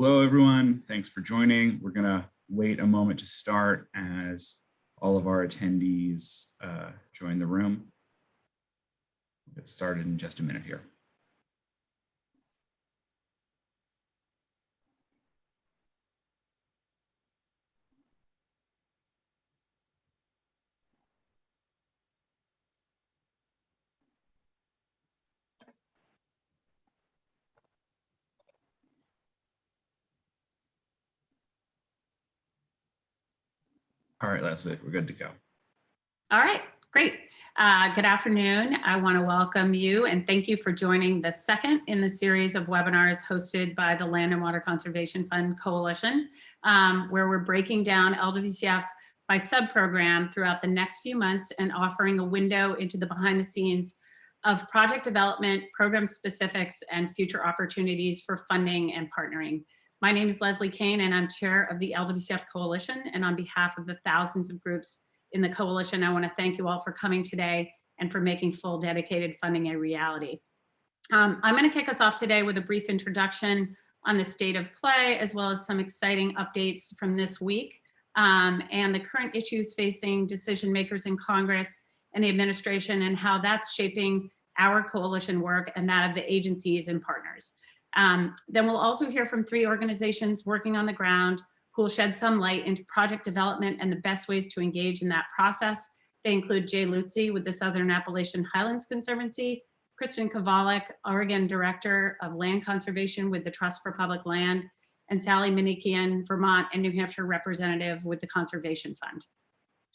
Hello, everyone. Thanks for joining. We're going to wait a moment to start as all of our attendees join the room. We'll get started in just a minute here. All right, Leslie, we're good to go. All right, great. Good afternoon. I want to welcome you and thank you for joining the second in the series of webinars hosted by the Land and Water Conservation Fund Coalition, where we're breaking down LWCF by sub-program throughout the next few months and offering a window into the behind the scenes of project development, program specifics, and future opportunities for funding and partnering. My name is Leslie Kane, and I'm chair of the LWCF Coalition. And on behalf of the thousands of groups in the coalition, I want to thank you all for coming today and for making full dedicated funding a reality. I'm going to kick us off today with a brief introduction on the state of play, as well as some exciting updates from this week and the current issues facing decision makers in Congress and the administration and how that's shaping our coalition work and that of the agencies and partners. Then we'll also hear from 3 organizations working on the ground who will shed some light into project development and the best ways to engage in that process. They include Jay Lutzy with the Southern Appalachian Highlands Conservancy, Kristen Kovalik, Oregon Director of Land Conservation with the Trust for Public Land, and Sally Monican, Vermont and New Hampshire representative with the Conservation Fund.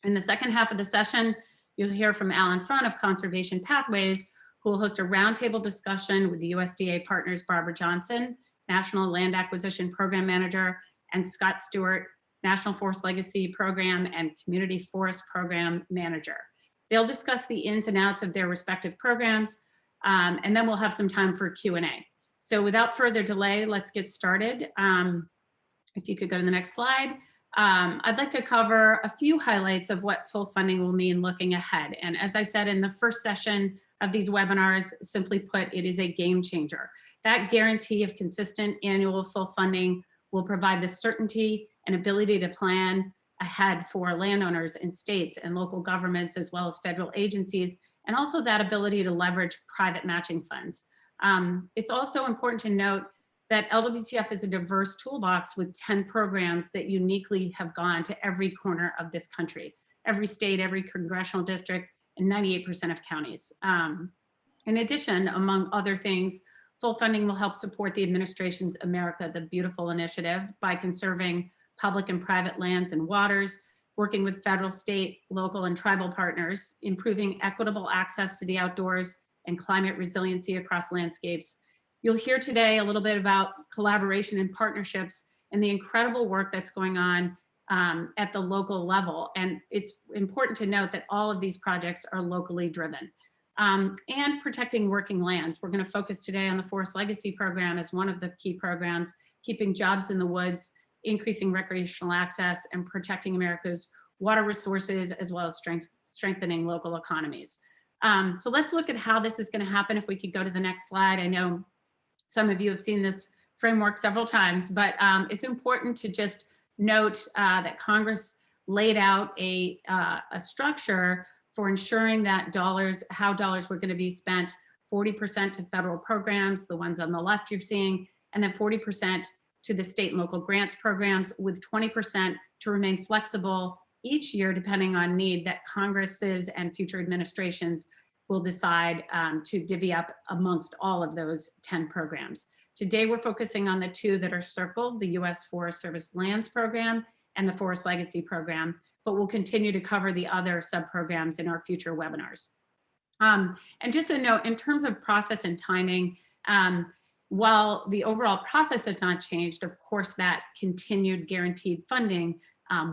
In the second half of the session, you'll hear from Alan Front of Conservation Pathways, who will host a roundtable discussion with the USDA partners Barbara Johnson, National Land Acquisition Program Manager, and Scott Stewart, National Forest Legacy Program and Community Forest Program Manager. They'll discuss the ins and outs of their respective programs, and then we'll have some time for Q&A. So without further delay, let's get started. If you could go to the next slide. I'd like to cover a few highlights of what full funding will mean looking ahead. And as I said in the first session of these webinars, simply put, it is a game changer. That guarantee of consistent annual full funding will provide the certainty and ability to plan ahead for landowners in states and local governments, as well as federal agencies, and also that ability to leverage private matching funds. It's also important to note that LWCF is a diverse toolbox with 10 programs that uniquely have gone to every corner of this country, every state, every congressional district, and 98% of counties. In addition, among other things, full funding will help support the administration's America the Beautiful initiative by conserving public and private lands and waters, working with federal, state, local, and tribal partners, improving equitable access to the outdoors and climate resiliency across landscapes. You'll hear today a little bit about collaboration and partnerships and the incredible work that's going on at the local level. And it's important to note that all of these projects are locally driven. And protecting working lands. We're going to focus today on the Forest Legacy Program as one of the key programs, keeping jobs in the woods, increasing recreational access, and protecting America's water resources, as well as strengthening local economies. So let's look at how this is going to happen. If we could go to the next slide. I know some of you have seen this framework several times, but it's important to just note that Congress laid out a structure for ensuring that how dollars were going to be spent, 40% to federal programs, the ones on the left you're seeing, and then 40% to the state and local grants programs, with 20% to remain flexible each year depending on need that Congresses and future administrations will decide to divvy up amongst all of those 10 programs. Today, we're focusing on the 2 that are circled, the U.S. Forest Service Lands Program and the Forest Legacy Program, but we'll continue to cover the other sub-programs in our future webinars. And just a note, in terms of process and timing, while the overall process has not changed, of course, that continued guaranteed funding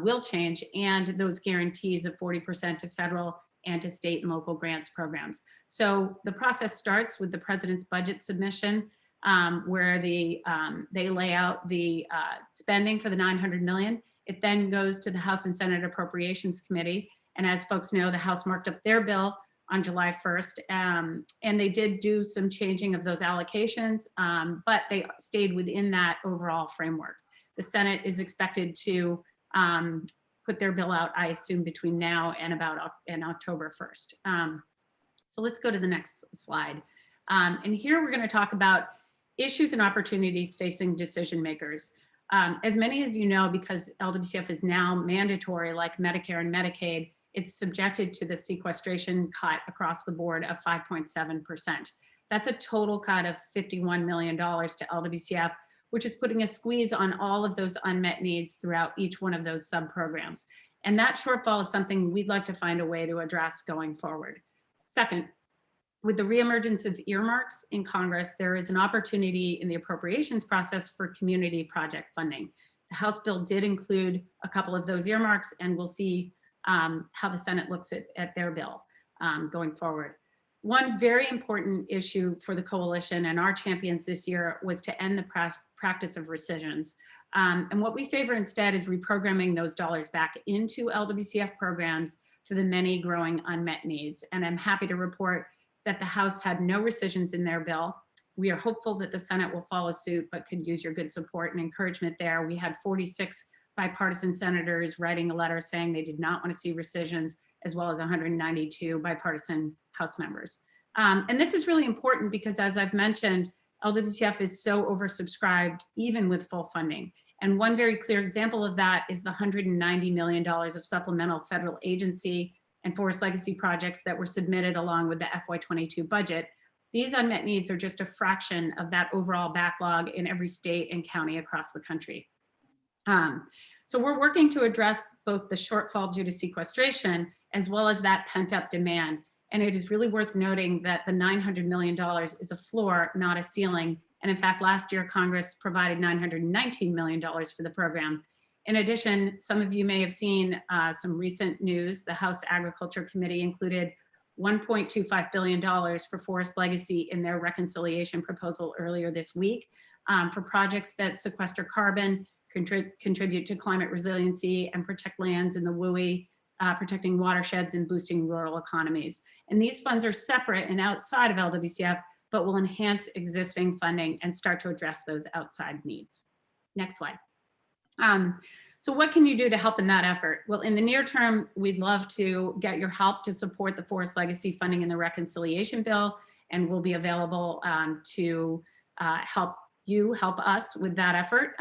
will change, and those guarantees of 40% to federal and to state and local grants programs. So the process starts with the president's budget submission, where they lay out the spending for the $900 million. It then goes to the House and Senate Appropriations Committee. And as folks know, the House marked up their bill on July 1st. And they did do some changing of those allocations, but they stayed within that overall framework. The Senate is expected to put their bill out, I assume, between now and October 1st. So let's go to the next slide. And here we're going to talk about issues and opportunities facing decision makers. As many of you know, because LWCF is now mandatory like Medicare and Medicaid, it's subjected to the sequestration cut across the board of 5.7%. That's a total cut of $51 million to LWCF, which is putting a squeeze on all of those unmet needs throughout each one of those sub-programs. And that shortfall is something we'd like to find a way to address going forward. Second, with the reemergence of earmarks in Congress, there is an opportunity in the appropriations process for community project funding. The House bill did include a couple of those earmarks, and we'll see how the Senate looks at their bill going forward. One very important issue for the coalition and our champions this year was to end the practice of rescissions. And what we favor instead is reprogramming those dollars back into LWCF programs for the many growing unmet needs. And I'm happy to report that the House had no rescissions in their bill. We are hopeful that the Senate will follow suit, but could use your good support and encouragement there. We had 46 bipartisan senators writing a letter saying they did not want to see rescissions, as well as 192 bipartisan House members. And this is really important because, as I've mentioned, LWCF is so oversubscribed, even with full funding. And one very clear example of that is the $190 million of supplemental federal agency and forest legacy projects that were submitted along with the FY22 budget. These unmet needs are just a fraction of that overall backlog in every state and county across the country. So we're working to address both the shortfall due to sequestration as well as that pent-up demand. And it is really worth noting that the $900 million is a floor, not a ceiling. And in fact, last year, Congress provided $919 million for the program. In addition, some of you may have seen some recent news. The House Agriculture Committee included $1.25 billion for forest legacy in their reconciliation proposal earlier this week for projects that sequester carbon, contribute to climate resiliency, and protect lands in the WUI, protecting watersheds and boosting rural economies. And these funds are separate and outside of LWCF, but will enhance existing funding and start to address those outside needs. Next slide. So what can you do to help in that effort? Well, in the near term, we'd love to get your help to support the forest legacy funding in the reconciliation bill, and we'll be available to help us with that effort.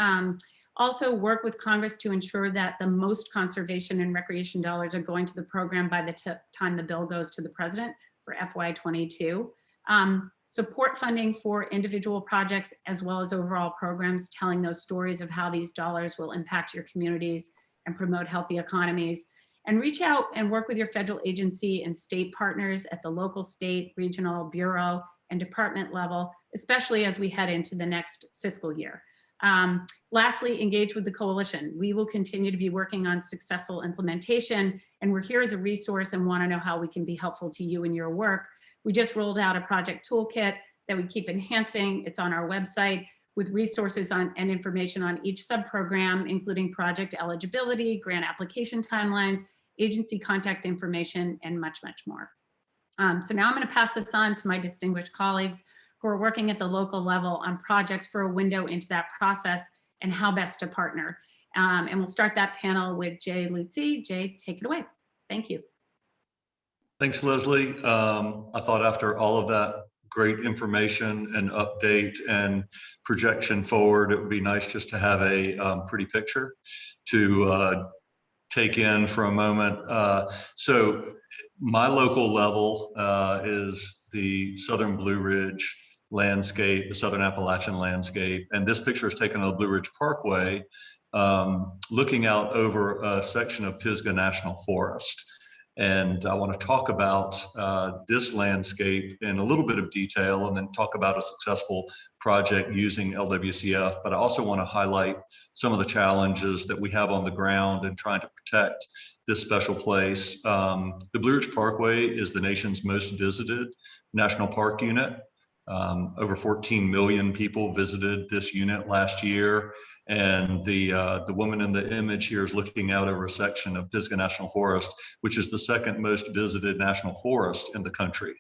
Also work with Congress to ensure that the most conservation and recreation dollars are going to the program by the time the bill goes to the president for FY22. Support funding for individual projects as well as overall programs, telling those stories of how these dollars will impact your communities and promote healthy economies. And reach out and work with your federal agency and state partners at the local, state, regional, bureau, and department level, especially as we head into the next fiscal year. Lastly, engage with the coalition. We will continue to be working on successful implementation, and we're here as a resource and want to know how we can be helpful to you in your work. We just rolled out a project toolkit that we keep enhancing. It's on our website with resources on and information on each sub-program, including project eligibility, grant application timelines, agency contact information, and much, much more. So now I'm going to pass this on to my distinguished colleagues who are working at the local level on projects for a window into that process and how best to partner. And we'll start that panel with Jay Lutzi. Jay, take it away. Thank you. Thanks, Leslie. I thought after all of that great information and update and projection forward, it would be nice just to have a pretty picture to take in for a moment. So my local level is the Southern Blue Ridge landscape, the Southern Appalachian landscape. And this picture is taken on the Blue Ridge Parkway, looking out over a section of Pisgah National Forest. And I want to talk about this landscape in a little bit of detail and then talk about a successful project using LWCF. But I also want to highlight some of the challenges that we have on the ground in trying to protect this special place. The Blue Ridge Parkway is the nation's most visited national park unit. Over 14 million people visited this unit last year. And the woman in the image here is looking out over a section of Pisgah National Forest, which is the second most visited national forest in the country.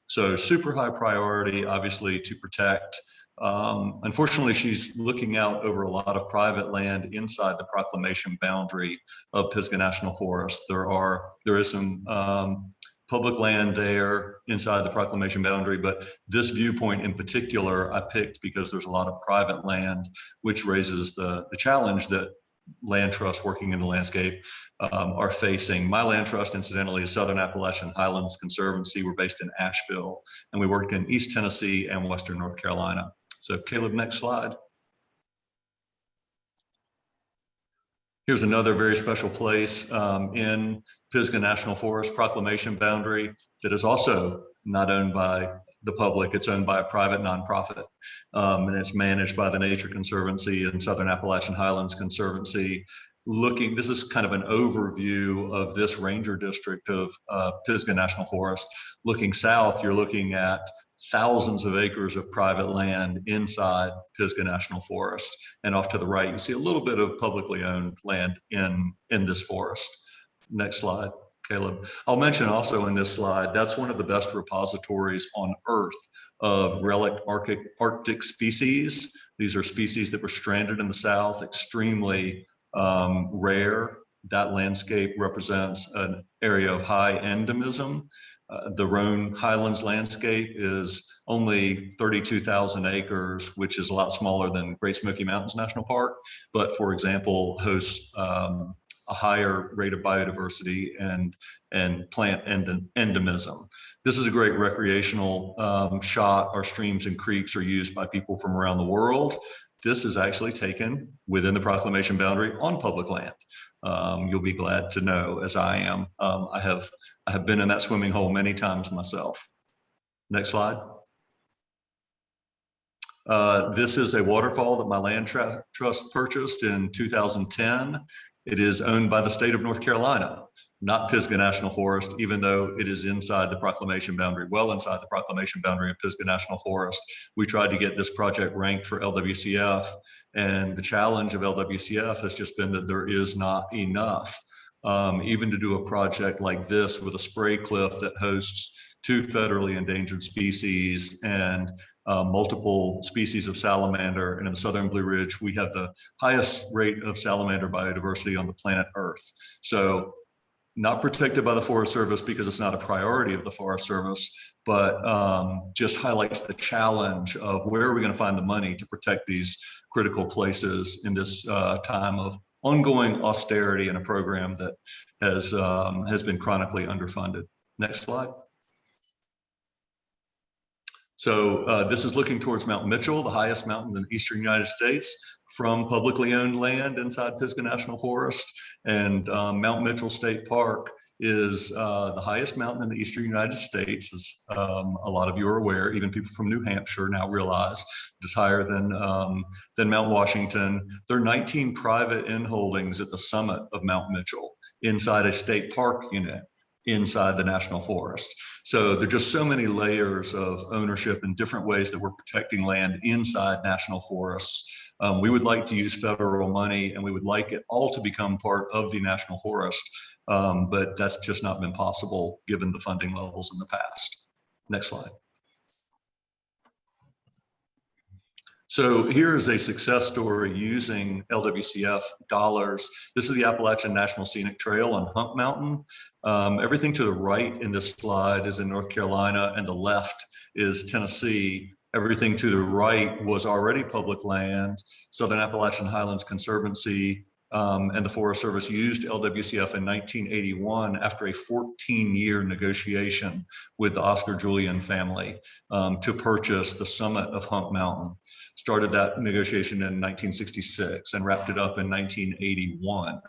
So super high priority, obviously, to protect. Unfortunately, she's looking out over a lot of private land inside the proclamation boundary of Pisgah National Forest. There is some public land there inside the proclamation boundary, but this viewpoint in particular I picked because there's a lot of private land, which raises the challenge that land trusts working in the landscape are facing. My land trust, incidentally, is Southern Appalachian Highlands Conservancy. We're based in Asheville, and we work in East Tennessee and Western North Carolina. So Caleb, next slide. Here's another very special place in Pisgah National Forest proclamation boundary that is also not owned by the public. It's owned by a private nonprofit, and it's managed by the Nature Conservancy and Southern Appalachian Highlands Conservancy. This is kind of an overview of this ranger district of Pisgah National Forest. Looking south, you're looking at thousands of acres of private land inside Pisgah National Forest. And off to the right, you see a little bit of publicly owned land in this forest. Next slide, Caleb. I'll mention also in this slide, that's one of the best repositories on Earth of relic Arctic species. These are species that were stranded in the South, extremely rare. That landscape represents an area of high endemism. The Roan Highlands landscape is only 32,000 acres, which is a lot smaller than Great Smoky Mountains National Park, but for example, hosts a higher rate of biodiversity and plant endemism. This is a great recreational shot. Our streams and creeks are used by people from around the world. This is actually taken within the proclamation boundary on public land. You'll be glad to know, as I am. I have been in that swimming hole many times myself. Next slide. This is a waterfall that my land trust purchased in 2010. It is owned by the state of North Carolina, not Pisgah National Forest, even though it is inside the proclamation boundary, well inside the proclamation boundary of Pisgah National Forest. We tried to get this project ranked for LWCF, and the challenge of LWCF has just been that there is not enough. Even to do a project like this with a spray cliff that hosts 2 federally endangered species and multiple species of salamander, and in the Southern Blue Ridge, we have the highest rate of salamander biodiversity on the planet Earth. So not protected by the Forest Service because it's not a priority of the Forest Service, but just highlights the challenge of where are we going to find the money to protect these critical places in this time of ongoing austerity in a program that has been chronically underfunded. Next slide. So this is looking towards Mount Mitchell, the highest mountain in the eastern United States, from publicly owned land inside Pisgah National Forest. And Mount Mitchell State Park is the highest mountain in the eastern United States, as a lot of you are aware. Even people from New Hampshire now realize it's higher than Mount Washington. There are 19 private inholdings at the summit of Mount Mitchell inside a state park unit inside the national forest. So there are just so many layers of ownership and different ways that we're protecting land inside national forests. We would like to use federal money, and we would like it all to become part of the national forest, but that's just not been possible given the funding levels in the past. Next slide. So here is a success story using LWCF dollars. This is the Appalachian National Scenic Trail on Hump Mountain. Everything to the right in this slide is in North Carolina, and the left is Tennessee. Everything to the right was already public land. Southern Appalachian Highlands Conservancy and the Forest Service used LWCF in 1981 after a 14-year negotiation with the Oscar Julian family to purchase the summit of Hump Mountain. Started that negotiation in 1966 and wrapped it up in 1981.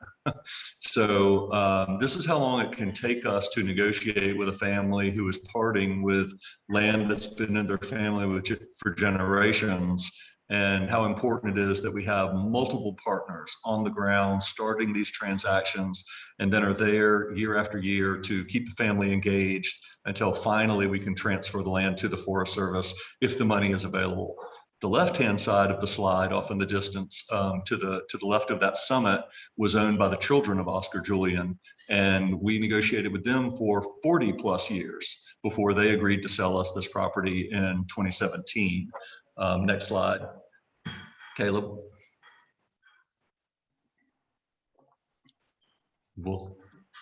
So this is how long it can take us to negotiate with a family who is parting with land that's been in their family for generations. and how important it is that we have multiple partners on the ground starting these transactions and then are there year after year to keep the family engaged until finally we can transfer the land to the Forest Service if the money is available. The left-hand side of the slide, off in the distance, to the left of that summit, was owned by the children of Oscar Julian, and we negotiated with them for 40 plus years before they agreed to sell us this property in 2017. Next slide, Caleb. We'll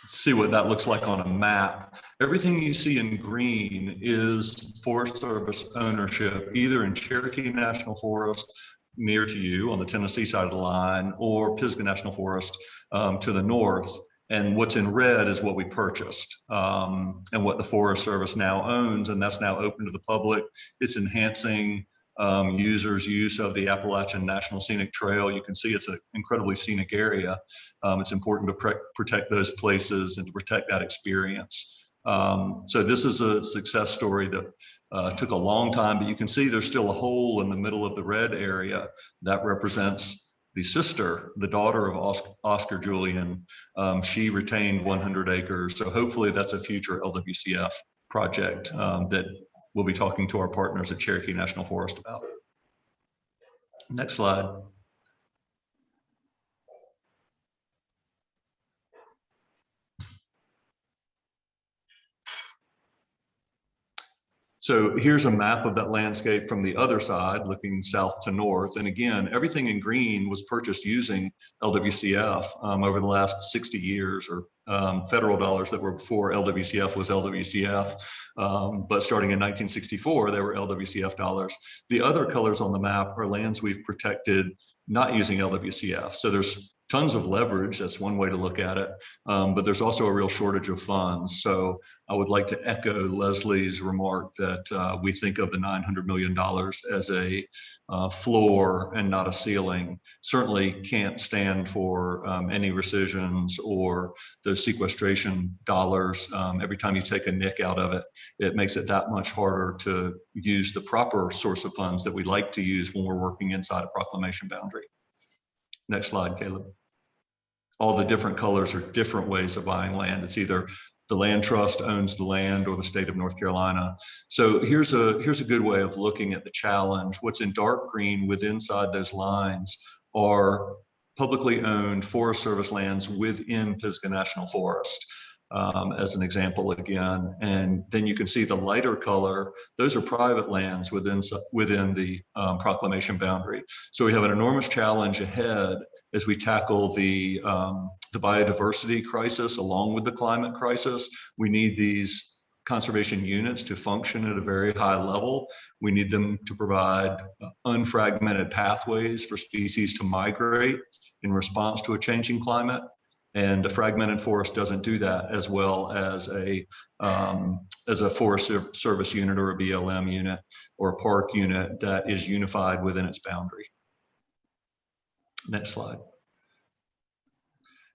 see what that looks like on a map. Everything you see in green is Forest Service ownership, either in Cherokee National Forest near to you on the Tennessee side of the line, or Pisgah National Forest to the north. And what's in red is what we purchased and what the Forest Service now owns, and that's now open to the public. It's enhancing users' use of the Appalachian National Scenic Trail. You can see it's an incredibly scenic area. It's important to protect those places and to protect that experience. So this is a success story that took a long time, but you can see there's still a hole in the middle of the red area that represents the sister, the daughter of Oscar Julian. She retained 100 acres. So hopefully that's a future LWCF project that we'll be talking to our partners at Cherokee National Forest about. Next slide. So here's a map of that landscape from the other side, looking south to north. And again, everything in green was purchased using LWCF over the last 60 years, or federal dollars that were before LWCF was LWCF. But starting in 1964, they were LWCF dollars. The other colors on the map are lands we've protected not using LWCF. So there's tons of leverage. That's one way to look at it. But there's also a real shortage of funds. So I would like to echo Leslie's remark that we think of the $900 million as a floor and not a ceiling. Certainly can't stand for any rescissions or those sequestration dollars. Every time you take a nick out of it, it makes it that much harder to use the proper source of funds that we like to use when we're working inside a proclamation boundary. Next slide, Caleb. All the different colors are different ways of buying land. It's either the land trust owns the land or the state of North Carolina. So here's a good way of looking at the challenge. What's in dark green within inside those lines are publicly owned Forest Service lands within Pisgah National Forest. As an example again, and then you can see the lighter color, those are private lands within the proclamation boundary. So we have an enormous challenge ahead as we tackle the biodiversity crisis along with the climate crisis. We need these conservation units to function at a very high level. We need them to provide unfragmented pathways for species to migrate in response to a changing climate. And a fragmented forest doesn't do that as well as a Forest Service unit or a BLM unit or a park unit that is unified within its boundary. Next slide.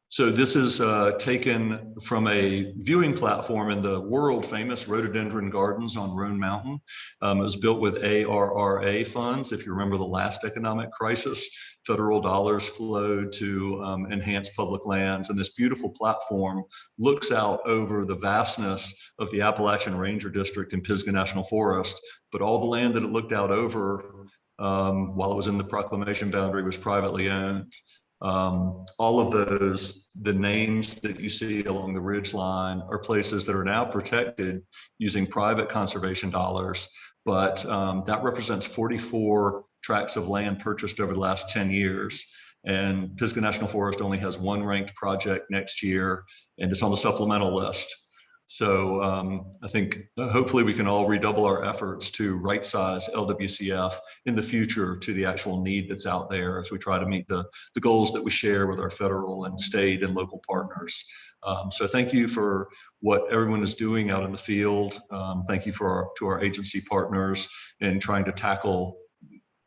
So this is taken from a viewing platform in the world famous rhododendron gardens on Roan Mountain. It was built with ARRA funds. If you remember the last economic crisis, federal dollars flowed to enhance public lands. And this beautiful platform looks out over the vastness of the Appalachian Ranger District in Pisgah National Forest. But all the land that it looked out over while it was in the proclamation boundary was privately owned. All of those, the names that you see along the ridge line are places that are now protected using private conservation dollars, but that represents 44 tracts of land purchased over the last 10 years. And Pisgah National Forest only has one ranked project next year, and it's on the supplemental list. So I think hopefully we can all redouble our efforts to right size LWCF in the future to the actual need that's out there as we try to meet the goals that we share with our federal and state and local partners. So thank you for what everyone is doing out in the field. Thank you to our agency partners in trying to tackle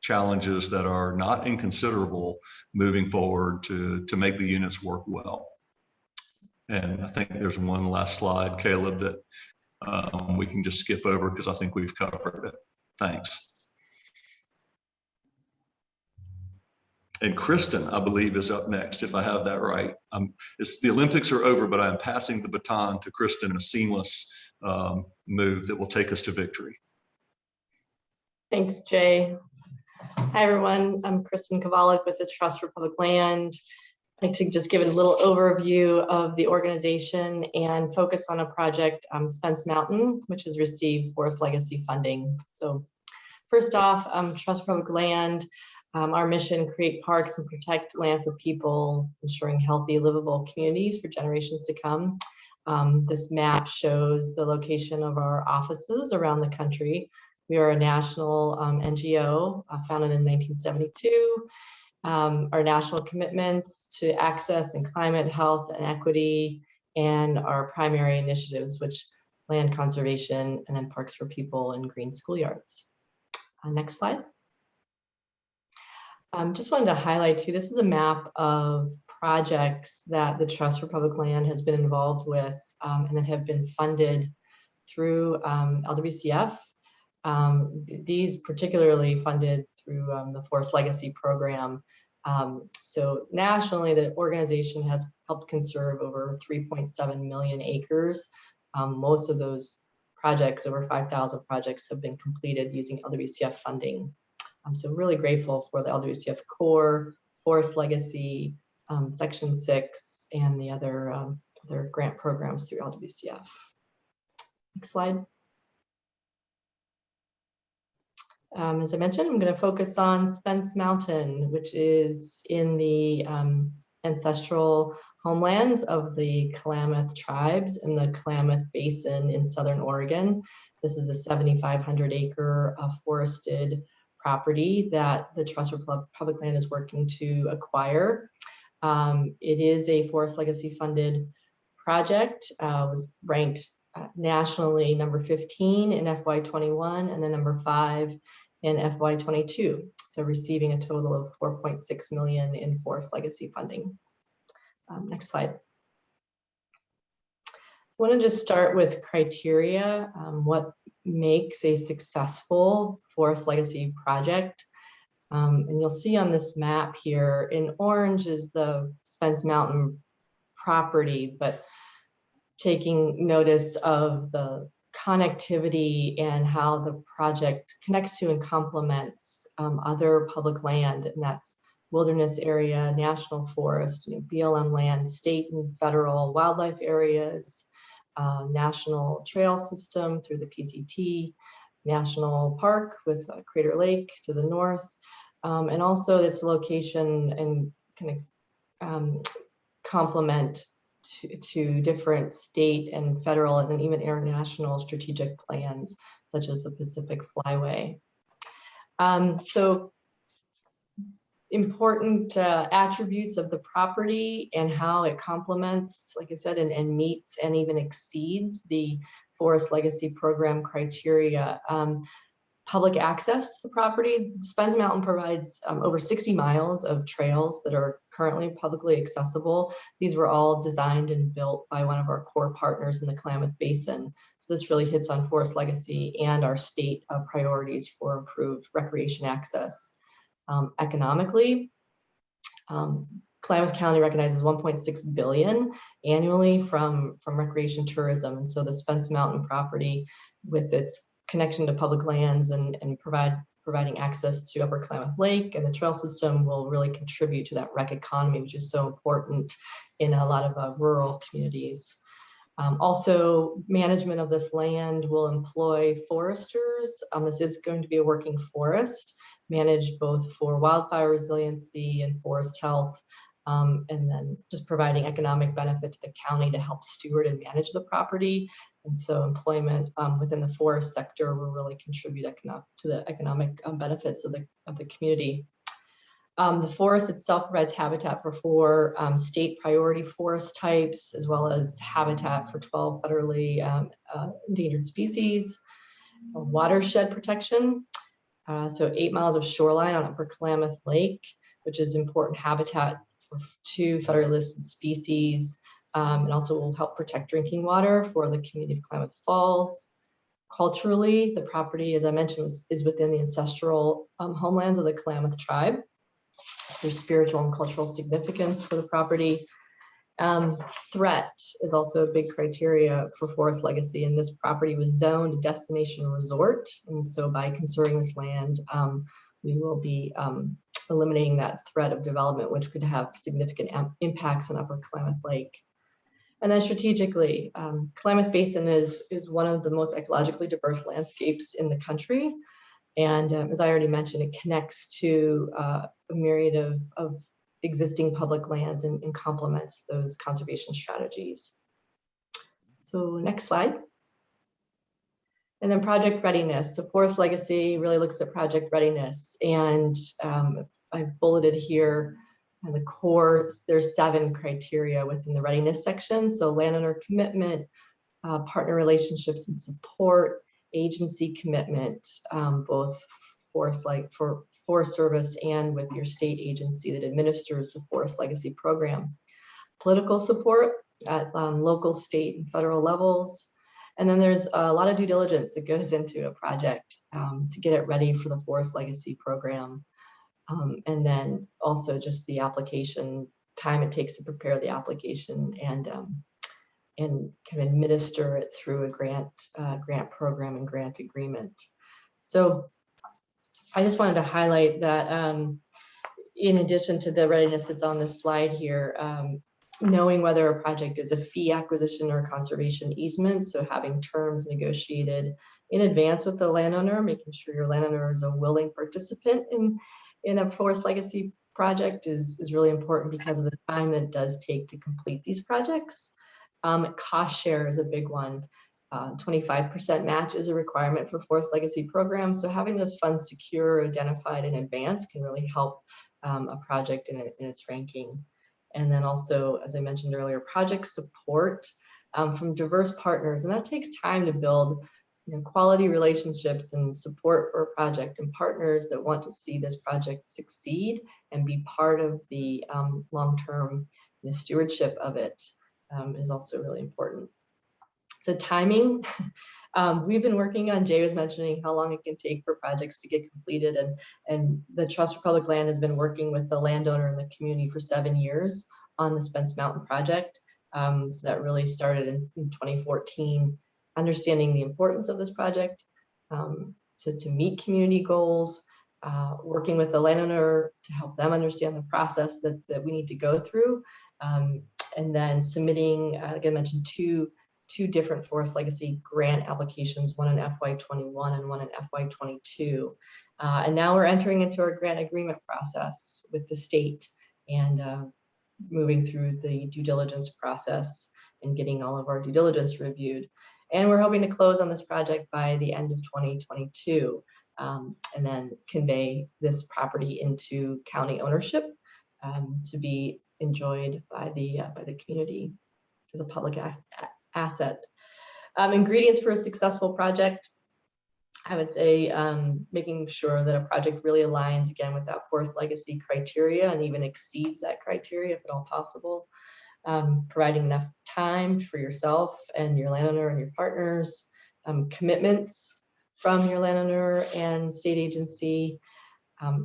challenges that are not inconsiderable moving forward to make the units work well. And I think there's one last slide, Caleb, that we can just skip over because I think we've covered it. Thanks. And Kristen, I believe, is up next, if I have that right. The Olympics are over, but I'm passing the baton to Kristen in a seamless move that will take us to victory. Thanks, Jay. Hi, everyone. I'm Kristen Kowalik with the Trust for Public Land. I'd like to just give a little overview of the organization and focus on a project, Spence Mountain, which has received Forest Legacy funding. So first off, Trust for Public Land, our mission, create parks and protect land for people, ensuring healthy, livable communities for generations to come. This map shows the location of our offices around the country. We are a national NGO founded in 1972. Our national commitments to access and climate, health, and equity, and our primary initiatives, which land conservation, and then parks for people and green schoolyards. Next slide. Just wanted to highlight too, this is a map of projects that the Trust for Public Land has been involved with and that have been funded through LWCF. These particularly funded through the Forest Legacy program. So nationally, the organization has helped conserve over 3.7 million acres. Most of those projects, over 5,000 projects, have been completed using LWCF funding. I'm so really grateful for the LWCF Core, Forest Legacy, Section 6, and the other grant programs through LWCF. Next slide. As I mentioned, I'm going to focus on Spence Mountain, which is in the ancestral homelands of the Klamath tribes in the Klamath Basin in Southern Oregon. This is a 7,500 acre forested property that the Trust for Public Land is working to acquire. It is a Forest Legacy funded project, was ranked nationally number 15 in FY21 and then number 5 in FY22. So receiving a total of 4.6 million in Forest Legacy funding. Next slide. I want to just start with criteria, what makes a successful Forest Legacy project. And you'll see on this map here, in orange is the Spence Mountain property, but taking notice of the connectivity and how the project connects to and complements other public land, and that's wilderness area, national forest, BLM land, state and federal wildlife areas, national trail system through the PCT, national park with Crater Lake to the north, and also its location and kind of complement to different state and federal and even international strategic plans, such as the Pacific Flyway. So important attributes of the property and how it complements, like I said, and meets and even exceeds the Forest Legacy Program criteria. Public access to the property. Spence Mountain provides over 60 miles of trails that are currently publicly accessible. These were all designed and built by one of our core partners in the Klamath Basin. So this really hits on Forest Legacy and our state priorities for improved recreation access. Economically, Klamath County recognizes 1.6 billion annually from recreation tourism. And so the Spence Mountain property, with its connection to public lands and providing access to Upper Klamath Lake and the trail system, will really contribute to that rec economy, which is so important in a lot of rural communities. Also, management of this land will employ foresters. This is going to be a working forest, managed both for wildfire resiliency and forest health, and then just providing economic benefit to the county to help steward and manage the property. And so employment within the forest sector will really contribute to the economic benefits of the community. The forest itself provides habitat for 4 state priority forest types, as well as habitat for 12 federally endangered species. Watershed protection, so 8 miles of shoreline on Upper Klamath Lake, which is important habitat for 2 federally listed species, and also will help protect drinking water for the community of Klamath Falls. Culturally, the property, as I mentioned, is within the ancestral homelands of the Klamath tribe. There's spiritual and cultural significance for the property. Threat is also a big criteria for forest legacy, and this property was zoned a destination resort. And so by conserving this land, we will be eliminating that threat of development, which could have significant impacts on Upper Klamath Lake. And then strategically, Klamath Basin is one of the most ecologically diverse landscapes in the country. And as I already mentioned, it connects to a myriad of existing public lands and complements those conservation strategies. So next slide. And then project readiness. So forest legacy really looks at project readiness. And I've bulleted here the core, there's 7 criteria within the readiness section. So landowner commitment, partner relationships and support, agency commitment, both Forest Service and with your state agency that administers the Forest Legacy Program. Political support at local, state, and federal levels. And then there's a lot of due diligence that goes into a project to get it ready for the Forest Legacy Program. And then also just the application, time it takes to prepare the application and can administer it through a grant program and grant agreement. So I just wanted to highlight that in addition to the readiness that's on this slide here, knowing whether a project is a fee acquisition or conservation easement, so having terms negotiated in advance with the landowner, making sure your landowner is a willing participant in a forest legacy project is really important because of the time that it does take to complete these projects. Cost share is a big one. 25% match is a requirement for forest legacy programs. So having those funds secure, identified in advance can really help a project in its ranking. And then also, as I mentioned earlier, project support from diverse partners. And that takes time to build quality relationships and support for a project, and partners that want to see this project succeed and be part of the long-term stewardship of it is also really important. So timing, we've been working on, Jay was mentioning how long it can take for projects to get completed, and the Trust for Public Land has been working with the landowner and the community for 7 years on the Spence Mountain project. So that really started in 2014, understanding the importance of this project, to meet community goals, working with the landowner to help them understand the process that we need to go through, and then submitting, like I mentioned, two different forest legacy grant applications, one in FY21 and one in FY22. And now we're entering into our grant agreement process with the state and moving through the due diligence process and getting all of our due diligence reviewed. And we're hoping to close on this project by the end of 2022, and then convey this property into county ownership to be enjoyed by the community as a public asset. Ingredients for a successful project, I would say making sure that a project really aligns again with that forest legacy criteria and even exceeds that criteria if at all possible. Providing enough time for yourself and your landowner and your partners, commitments from your landowner and state agency,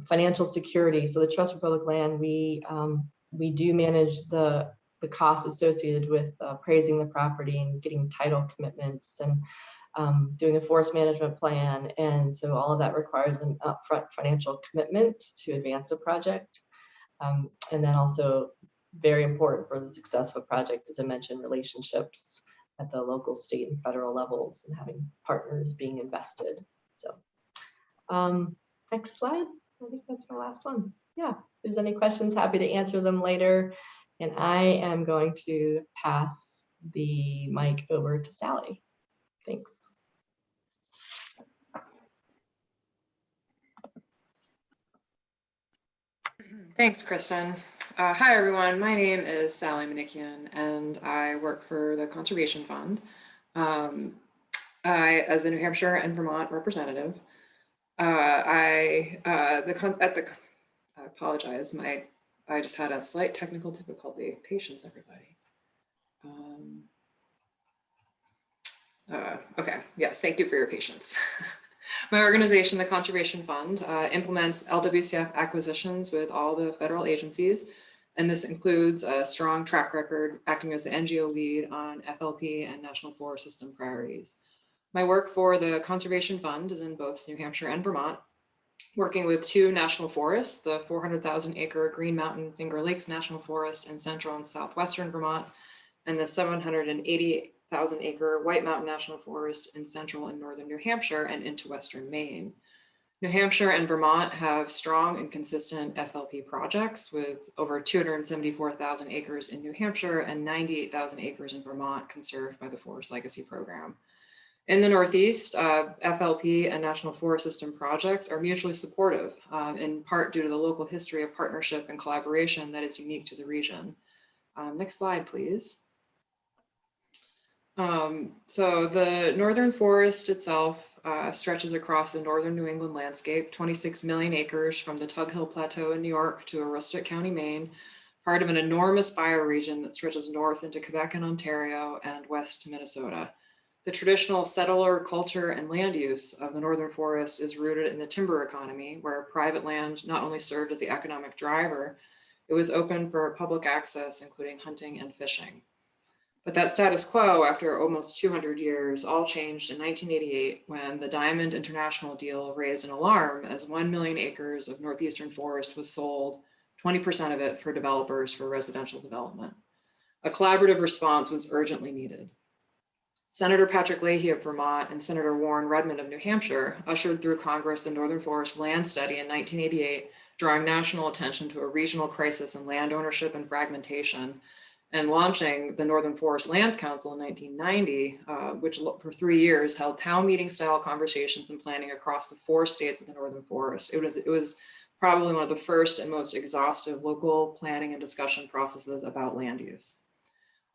financial security. So the Trust for Public Land, we do manage the costs associated with appraising the property and getting title commitments and doing a forest management plan. And so all of that requires an upfront financial commitment to advance a project. And then also very important for the success of a project, as I mentioned, relationships at the local, state, and federal levels and having partners being invested. So next slide. I think that's my last one. Yeah, if there's any questions, happy to answer them later. And I am going to pass the mic over to Sally. Thanks. Thanks, Kristen. Hi, everyone. My name is Sally Monican, and I work for the Conservation Fund. As the New Hampshire and Vermont representative, I apologize. I just had a slight technical difficulty. Patience, everybody. Okay. Yes. Thank you for your patience. My organization, the Conservation Fund, implements LWCF acquisitions with all the federal agencies, and this includes a strong track record acting as the NGO lead on FLP and National Forest System priorities. My work for the Conservation Fund is in both New Hampshire and Vermont, working with two national forests, the 400,000 acre Green Mountain Finger Lakes National Forest in central and southwestern Vermont, and the 780,000 acre White Mountain National Forest in central and northern New Hampshire and into western Maine. New Hampshire and Vermont have strong and consistent FLP projects with over 274,000 acres in New Hampshire and 98,000 acres in Vermont conserved by the Forest Legacy Program. In the Northeast, FLP and National Forest System projects are mutually supportive, in part due to the local history of partnership and collaboration that is unique to the region. Next slide, please. So the Northern Forest itself stretches across the northern New England landscape, 26 million acres from the Tug Hill Plateau in New York to Aroostook County, Maine, part of an enormous bioregion that stretches north into Quebec and Ontario and west to Minnesota. The traditional settler culture and land use of the Northern Forest is rooted in the timber economy, where private land not only served as the economic driver, it was open for public access, including hunting and fishing. But that status quo, after almost 200 years, all changed in 1988 when the Diamond International deal raised an alarm as 1 million acres of northeastern forest was sold, 20% of it for developers for residential development. A collaborative response was urgently needed. Senator Patrick Leahy of Vermont and Senator Warren Redmond of New Hampshire ushered through Congress the Northern Forest Land Study in 1988, drawing national attention to a regional crisis in land ownership and fragmentation, and launching the Northern Forest Lands Council in 1990, which for 3 years held town meeting style conversations and planning across the 4 states of the Northern Forest. It was probably one of the first and most exhaustive local planning and discussion processes about land use.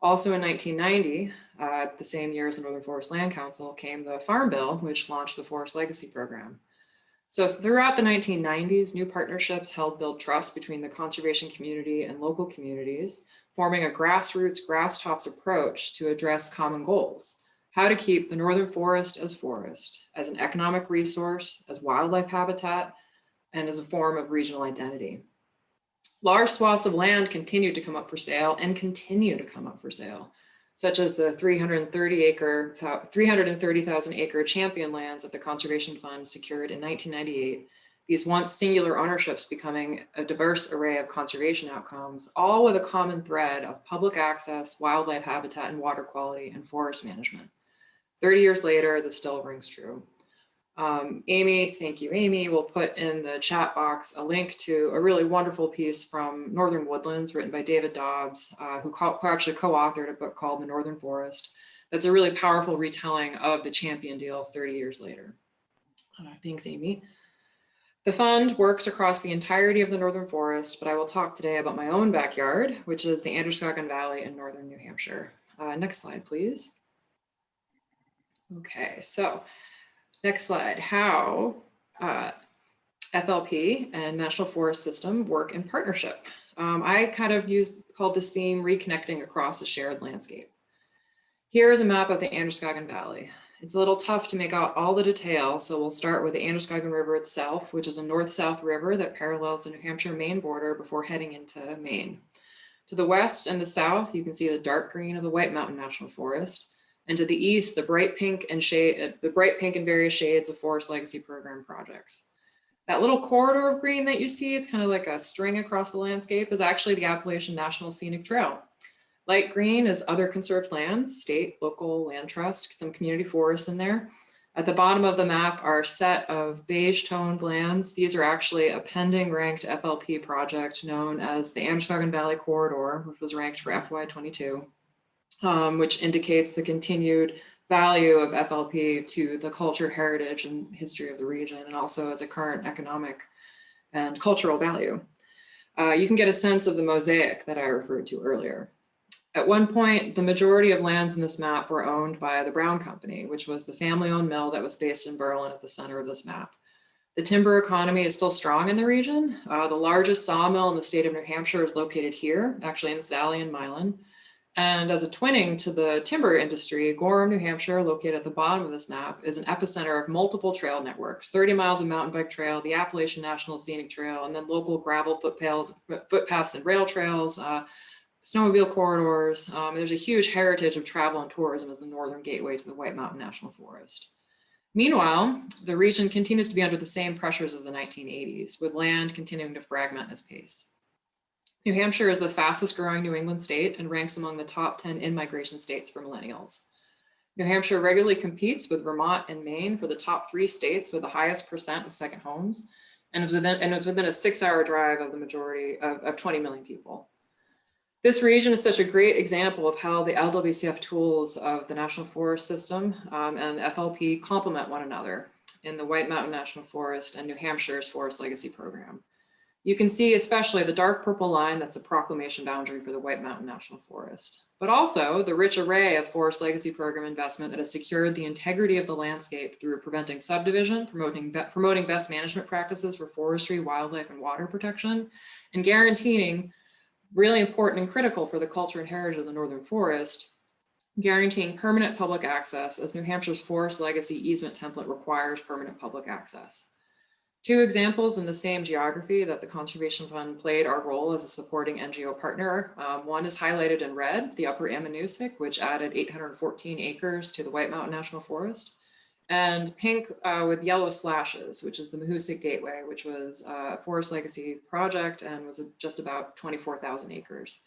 Also in 1990, the same year as the Northern Forest Land Council, came the Farm Bill, which launched the Forest Legacy Program. So throughout the 1990s, new partnerships helped build trust between the conservation community and local communities, forming a grassroots, grass tops approach to address common goals: how to keep the Northern Forest, as an economic resource, as wildlife habitat, and as a form of regional identity. Large swaths of land continued to come up for sale and continue to come up for sale, such as the 330,000 acre champion lands that the Conservation Fund secured in 1998. These once singular ownerships becoming a diverse array of conservation outcomes, all with a common thread of public access, wildlife habitat and water quality, and forest management. 30 years later, this still rings true. Amy, thank you, Amy, will put in the chat box a link to a really wonderful piece from Northern Woodlands written by David Dobbs, who actually co-authored a book called The Northern Forest. That's a really powerful retelling of the Champion deal 30 years later. Thanks, Amy. The fund works across the entirety of the Northern Forest, but I will talk today about my own backyard, which is the Androscoggin Valley in northern New Hampshire. Next slide, please. Okay, so next slide, how FLP and National Forest System work in partnership. I kind of called this theme Reconnecting Across a Shared Landscape. Here is a map of the Androscoggin Valley. It's a little tough to make out all the details, so we'll start with the Androscoggin River itself, which is a north-south river that parallels the New Hampshire-Maine border before heading into Maine. To the west and the south, you can see the dark green of the White Mountain National Forest, and to the east, the bright pink and various shades of Forest Legacy Program projects. That little corridor of green that you see, it's kind of like a string across the landscape, is actually the Appalachian National Scenic Trail. Light green is other conserved lands, state, local, land trust, some community forests in there. At the bottom of the map are a set of beige toned lands. These are actually a pending ranked FLP project known as the Androscoggin Valley Corridor, which was ranked for FY22, which indicates the continued value of FLP to the culture, heritage, and history of the region, and also as a current economic and cultural value. You can get a sense of the mosaic that I referred to earlier. At one point, the majority of lands in this map were owned by the Brown Company, which was the family-owned mill that was based in Berlin at the center of this map. The timber economy is still strong in the region. The largest sawmill in the state of New Hampshire is located here, actually in this valley in Milan. And as a twinning to the timber industry, Gorham, New Hampshire, located at the bottom of this map, is an epicenter of multiple trail networks, 30 miles of mountain bike trail, the Appalachian National Scenic Trail, and then local gravel footpaths and rail trails, snowmobile corridors. There's a huge heritage of travel and tourism as the northern gateway to the White Mountain National Forest. Meanwhile, the region continues to be under the same pressures as the 1980s, with land continuing to fragment its pace. New Hampshire is the fastest growing New England state and ranks among the top 10 in-migration states for millennials. New Hampshire regularly competes with Vermont and Maine for the top 3 states with the highest percent of second homes, and it was within a 6-hour drive of the majority of 20 million people. This region is such a great example of how the LWCF tools of the National Forest System and FLP complement one another in the White Mountain National Forest and New Hampshire's Forest Legacy Program. You can see especially the dark purple line that's a proclamation boundary for the White Mountain National Forest, but also the rich array of Forest Legacy Program investment that has secured the integrity of the landscape through preventing subdivision, promoting best management practices for forestry, wildlife, and water protection, and guaranteeing, really important and critical for the culture and heritage of the Northern Forest, guaranteeing permanent public access, as New Hampshire's Forest Legacy easement template requires permanent public access. 2 examples in the same geography that the Conservation Fund played our role as a supporting NGO partner. One is highlighted in red, the Upper Ammonoosuc, which added 814 acres to the White Mountain National Forest, and pink with yellow slashes, which is the Mahoosic Gateway, which was a Forest Legacy project and was just about 24,000 acres.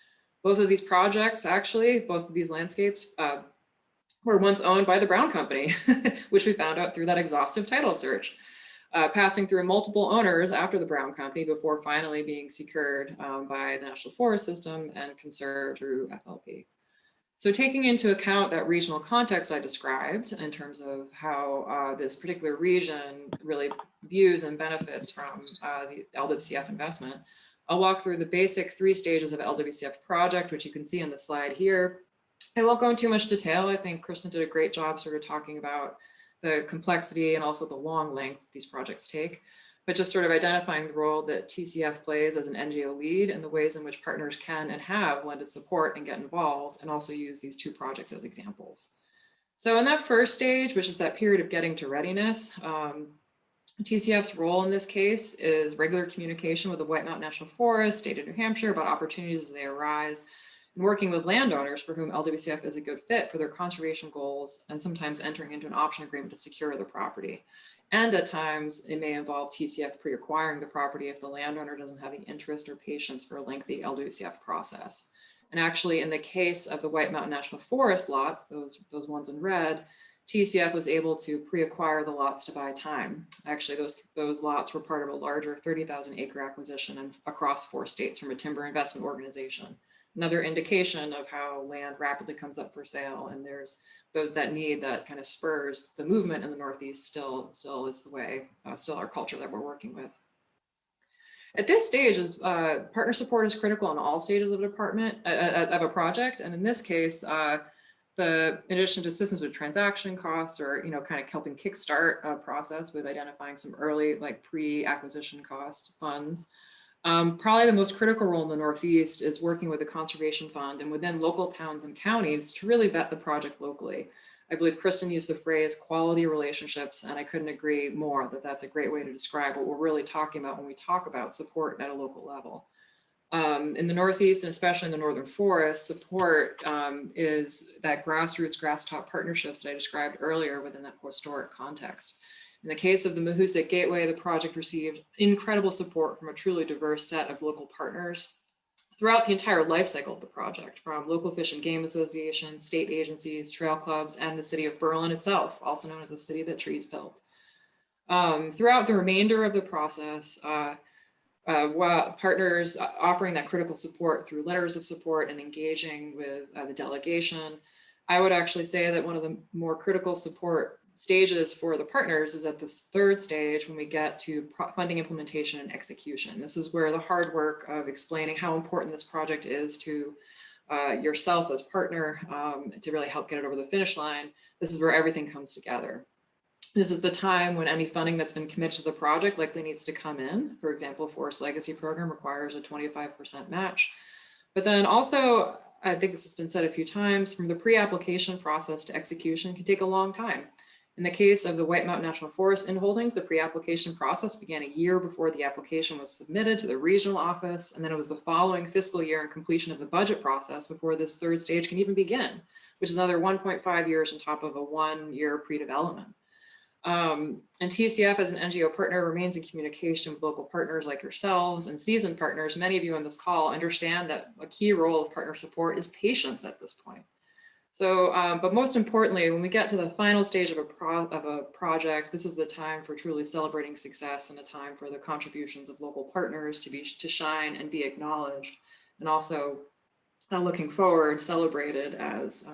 Both of these projects, actually, both of these landscapes were once owned by the Brown Company, which we found out through that exhaustive title search. Passing through multiple owners after the Brown Company before finally being secured by the National Forest System and conserved through FLP. So taking into account that regional context I described in terms of how this particular region really views and benefits from the LWCF investment, I'll walk through the basic 3 stages of LWCF project, which you can see on the slide here. I won't go into too much detail. I think Kristen did a great job sort of talking about the complexity and also the long length these projects take, but just sort of identifying the role that TCF plays as an NGO lead and the ways in which partners can and have lended support and get involved, and also use these 2 projects as examples. So in that first stage, which is that period of getting to readiness, TCF's role in this case is regular communication with the White Mountain National Forest, state of New Hampshire, about opportunities as they arise, and working with landowners for whom LWCF is a good fit for their conservation goals, and sometimes entering into an option agreement to secure the property. And at times, it may involve TCF pre-acquiring the property if the landowner doesn't have the interest or patience for a lengthy LWCF process. And actually, in the case of the White Mountain National Forest lots, those ones in red, TCF was able to pre-acquire the lots to buy time. Actually, those lots were part of a larger 30,000 acre acquisition across 4 states from a timber investment organization. Another indication of how land rapidly comes up for sale, and there's that need that kind of spurs the movement in the Northeast still is the way, still our culture that we're working with. At this stage, partner support is critical in all stages of a project, and in this case, in addition to assistance with transaction costs or kind of helping kickstart a process with identifying some early pre-acquisition cost funds. Probably the most critical role in the Northeast is working with the Conservation Fund and within local towns and counties to really vet the project locally. I believe Kristen used the phrase quality relationships, and I couldn't agree more that that's a great way to describe what we're really talking about when we talk about support at a local level. In the Northeast, and especially in the Northern Forest, support is that grassroots, grass-top partnerships that I described earlier within that historic context. In the case of the Mahoosic Gateway, the project received incredible support from a truly diverse set of local partners throughout the entire life cycle of the project, from local fish and game associations, state agencies, trail clubs, and the city of Berlin itself, also known as the city that trees built. Throughout the remainder of the process, partners offering that critical support through letters of support and engaging with the delegation. I would actually say that one of the more critical support stages for the partners is at this 3rd stage when we get to funding, implementation, and execution. This is where the hard work of explaining how important this project is to yourself as partner to really help get it over the finish line. This is where everything comes together. This is the time when any funding that's been committed to the project likely needs to come in. For example, Forest Legacy Program requires a 25% match. But then also I think this has been said a few times, from the pre-application process to execution can take a long time. In the case of the White Mountain National Forest in holdings, the pre-application process began a year before the application was submitted to the regional office, and then it was the following fiscal year and completion of the budget process before this third stage can even begin, which is another 1.5 years on top of a 1-year pre-development. And TCF as an NGO partner remains in communication with local partners like yourselves and seasoned partners. Many of you on this call understand that a key role of partner support is patience at this point. So, but most importantly, when we get to the final stage of a project, this is the time for truly celebrating success and a time for the contributions of local partners to shine and be acknowledged, and also looking forward, celebrated as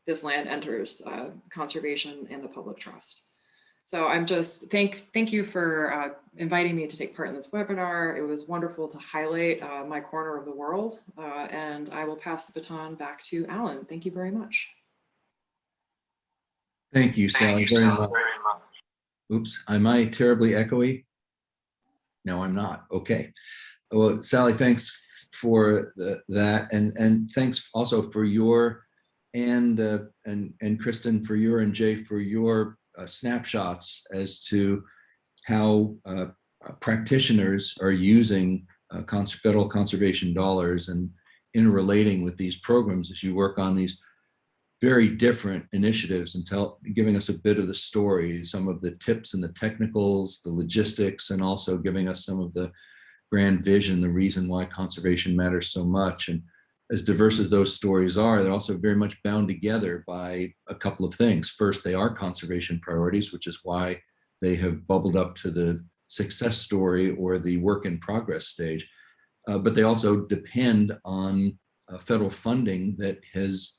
this land enters conservation and the public trust. So I'm just thank you for inviting me to take part in this webinar. It was wonderful to highlight my corner of the world, and I will pass the baton back to Alan. Thank you very much. Thank you, Sally, very much. Oops, am I terribly echoey? No, I'm not. Okay. Well, Sally, thanks for that, and thanks also for your and Kristen for your and Jay for your snapshots as to how practitioners are using federal conservation dollars and interrelating with these programs as you work on these very different initiatives, and giving us a bit of the story, some of the tips and the technicals, the logistics, and also giving us some of the grand vision, the reason why conservation matters so much. And as diverse as those stories are, they're also very much bound together by a couple of things. First, they are conservation priorities, which is why they have bubbled up to the success story or the work in progress stage. But they also depend on federal funding that has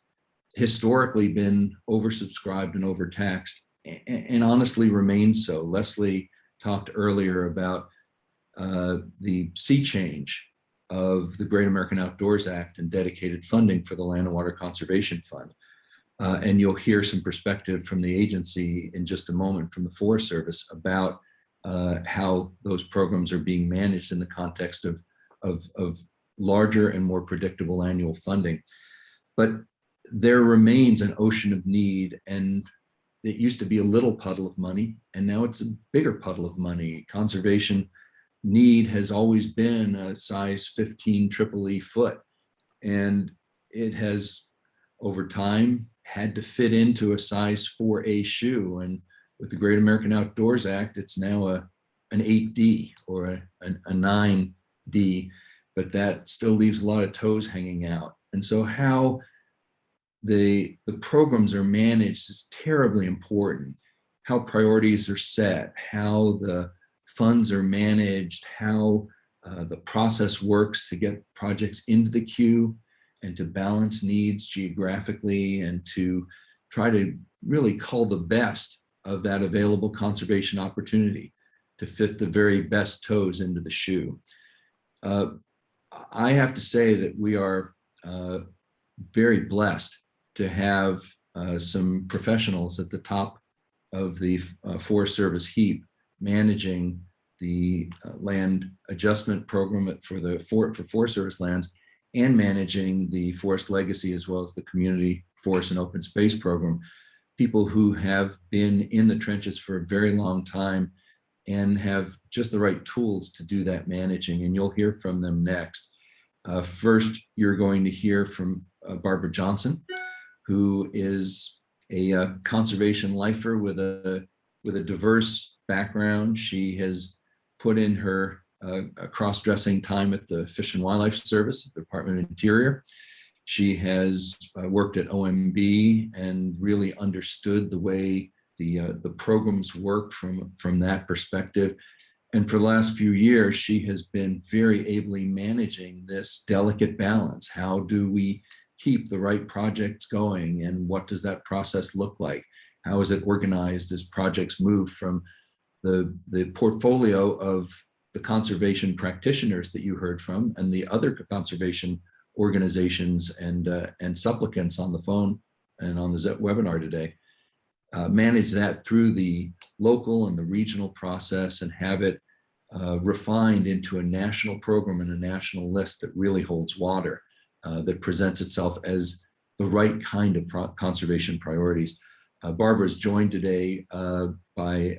historically been oversubscribed and overtaxed, and honestly remains so. Leslie talked earlier about the sea change of the Great American Outdoors Act and dedicated funding for the Land and Water Conservation Fund. And you'll hear some perspective from the agency in just a moment from the Forest Service about how those programs are being managed in the context of larger and more predictable annual funding. But there remains an ocean of need, and it used to be a little puddle of money, and now it's a bigger puddle of money. Conservation need has always been a size 15 EEE foot, and it has over time had to fit into a size 4A shoe. And with the Great American Outdoors Act, it's now an 8D or a 9D, but that still leaves a lot of toes hanging out. And so how the programs are managed is terribly important. How priorities are set, how the funds are managed, how the process works to get projects into the queue and to balance needs geographically and to try to really cull the best of that available conservation opportunity to fit the very best toes into the shoe. I have to say that we are very blessed to have some professionals at the top of the Forest Service heap managing the land adjustment program for Forest Service lands and managing the forest legacy as well as the community forest and open space program. People who have been in the trenches for a very long time and have just the right tools to do that managing, and you'll hear from them next. First, you're going to hear from Barbara Johnson, who is a conservation lifer with a diverse background. She has put in her cross-dressing time at the Fish and Wildlife Service, at the Department of Interior. She has worked at OMB and really understood the way the programs work from that perspective. And for the last few years, she has been very ably managing this delicate balance. How do we keep the right projects going, and what does that process look like? How is it organized as projects move from the portfolio of the conservation practitioners that you heard from and the other conservation organizations and supplicants on the phone and on the webinar today, manage that through the local and the regional process and have it refined into a national program and a national list that really holds water. that presents itself as the right kind of conservation priorities. Barbara is joined today by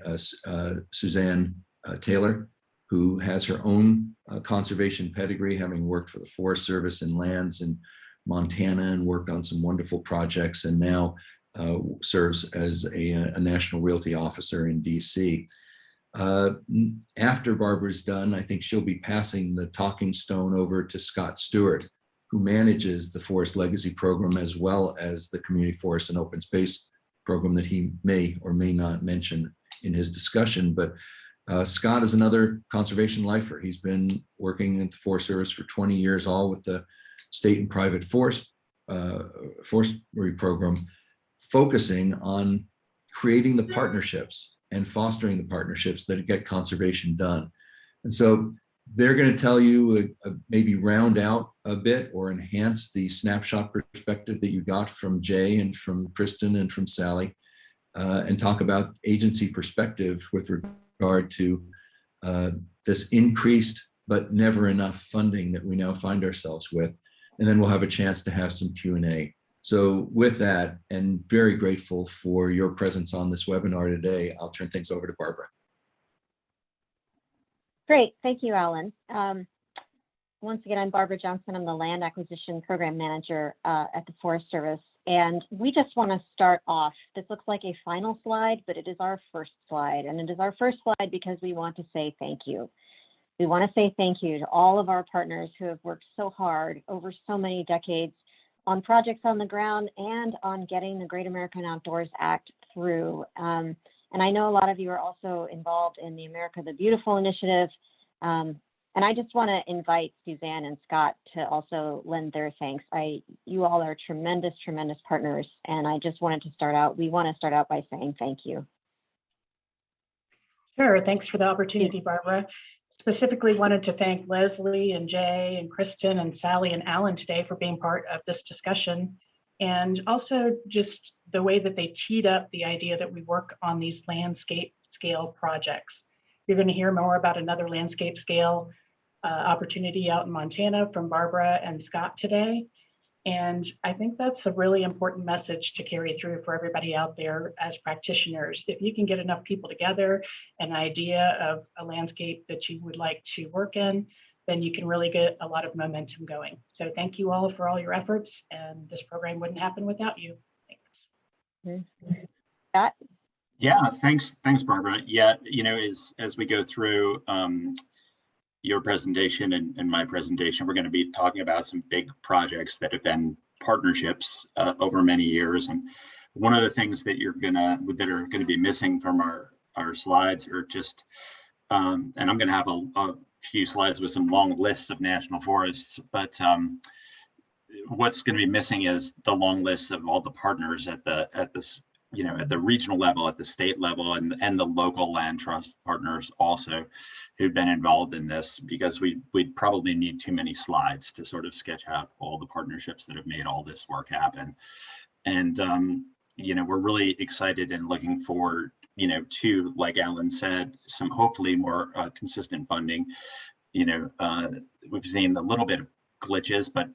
Suzanne Taylor, who has her own conservation pedigree, having worked for the Forest Service and lands in Montana and worked on some wonderful projects, and now serves as a national realty officer in DC. After Barbara's done, I think she'll be passing the talking stone over to Scott Stewart, who manages the Forest Legacy Program as well as the Community Forest and Open Space Program that he may or may not mention in his discussion. But Scott is another conservation lifer. He's been working at the Forest Service for 20 years, all with the state and private forestry program, focusing on creating the partnerships and fostering the partnerships that get conservation done. And so they're going to tell you, maybe round out a bit or enhance the snapshot perspective that you got from Jay and from Kristen and from Sally, and talk about agency perspective with regard to this increased but never enough funding that we now find ourselves with. And then we'll have a chance to have some Q&A. So with that, and very grateful for your presence on this webinar today, I'll turn things over to Barbara. Great, thank you, Alan. Once again, I'm Barbara Johnson. I'm the Land Acquisition Program Manager at the Forest Service. And we just want to start off. This looks like a final slide, but it is our first slide. And it is our first slide because we want to say thank you. We want to say thank you to all of our partners who have worked so hard over so many decades on projects on the ground and on getting the Great American Outdoors Act through. And I know a lot of you are also involved in the America the Beautiful initiative. And I just want to invite Suzanne and Scott to also lend their thanks. You all are tremendous, tremendous partners. And I just wanted to start out, we want to start out by saying thank you. Sure, thanks for the opportunity, Barbara. Specifically wanted to thank Leslie and Jay and Kristen and Sally and Alan today for being part of this discussion. And also just the way that they teed up the idea that we work on these landscape scale projects. You're going to hear more about another landscape scale opportunity out in Montana from Barbara and Scott today. And I think that's a really important message to carry through for everybody out there as practitioners. If you can get enough people together, an idea of a landscape that you would like to work in, then you can really get a lot of momentum going. So thank you all for all your efforts, and this program wouldn't happen without you. Thanks. Scott? Yeah, thanks, Barbara. Yeah, you know, as we go through your presentation and my presentation, we're going to be talking about some big projects that have been partnerships over many years. And one of the things that are going to be missing from our slides are just, and I'm going to have a few slides with some long lists of national forests, but what's going to be missing is the long list of all the partners at the regional level, at the state level, and the local land trust partners also who've been involved in this, because we'd probably need too many slides to sort of sketch out all the partnerships that have made all this work happen. And, we're really excited and looking forward, to, like Alan said, some hopefully more consistent funding. We've seen a little bit of glitches, but,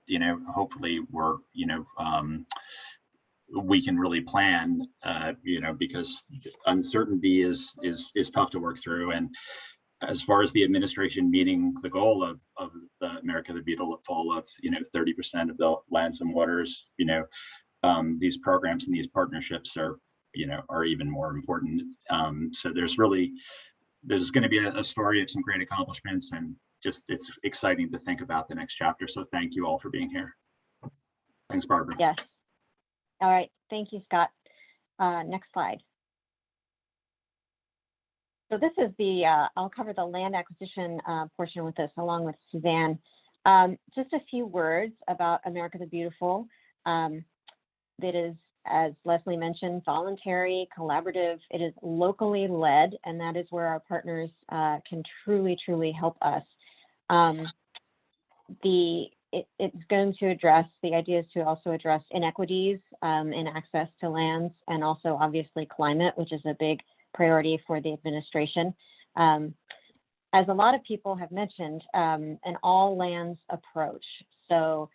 hopefully we're, we can really plan, because uncertainty is tough to work through. And as far as the administration meeting the goal of the America the Beautiful of 30% of the lands and waters, these programs and these partnerships are even more important. So there's going to be a story of some great accomplishments, and just it's exciting to think about the next chapter. So thank you all for being here. Thanks, Barbara. Yes. All right, thank you, Scott. Next slide. So this is I'll cover the land acquisition portion with this along with Suzanne. Just a few words about America the Beautiful. That is, as Leslie mentioned, voluntary, collaborative. It is locally led, and that is where our partners can truly, truly help us. It's going to address, the idea is to also address inequities in access to lands, and also obviously climate, which is a big priority for the administration. As a lot of people have mentioned, an all lands approach. So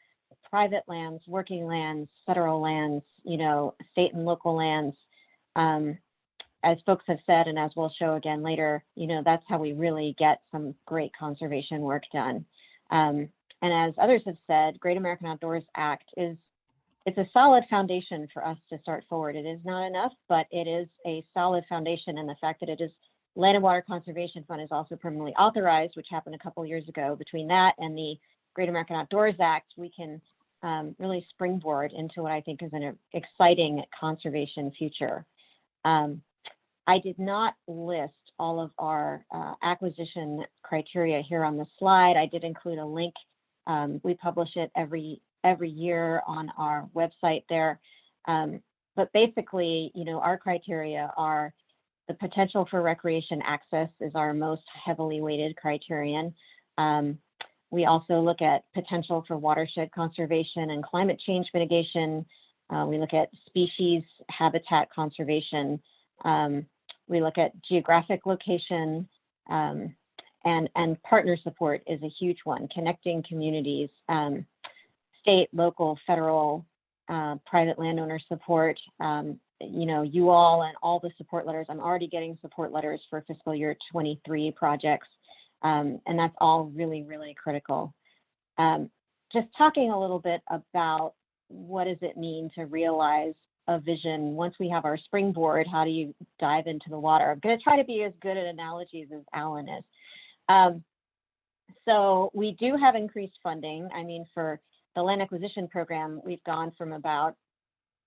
private lands, working lands, federal lands, state and local lands. As folks have said, and as we'll show again later, that's how we really get some great conservation work done. And as others have said, Great American Outdoors Act it's a solid foundation for us to start forward. It is not enough, but it is a solid foundation. And the fact that it is Land and Water Conservation Fund is also permanently authorized, which happened a couple of years ago. Between that and the Great American Outdoors Act, we can really springboard into what I think is an exciting conservation future. I did not list all of our acquisition criteria here on the slide. I did include a link. We publish it every year on our website there. But basically, our criteria are the potential for recreation access is our most heavily weighted criterion. We also look at potential for watershed conservation and climate change mitigation. We look at species habitat conservation. We look at geographic location, and partner support is a huge one, connecting communities, state, local, federal, private landowner support, you all and all the support letters. I'm already getting support letters for fiscal year 23 projects, and that's all really, really critical. Just talking a little bit about what does it mean to realize a vision. Once we have our springboard, how do you dive into the water? I'm going to try to be as good at analogies as Alan is. So we do have increased funding. I mean, for the land acquisition program, we've gone from about,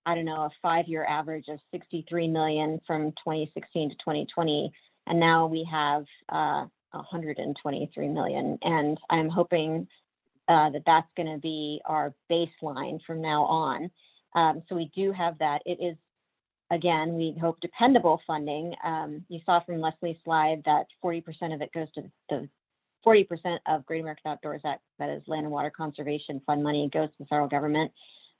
a 5-year average of 63 million from 2016 to 2020. And now we have 123 million. And I'm hoping that that's going to be our baseline from now on. So we do have that. It is, again, we hope dependable funding. You saw from Leslie's slide that 40% of it goes to the 40% of Great American Outdoors Act, that is Land and Water Conservation Fund money, goes to the federal government.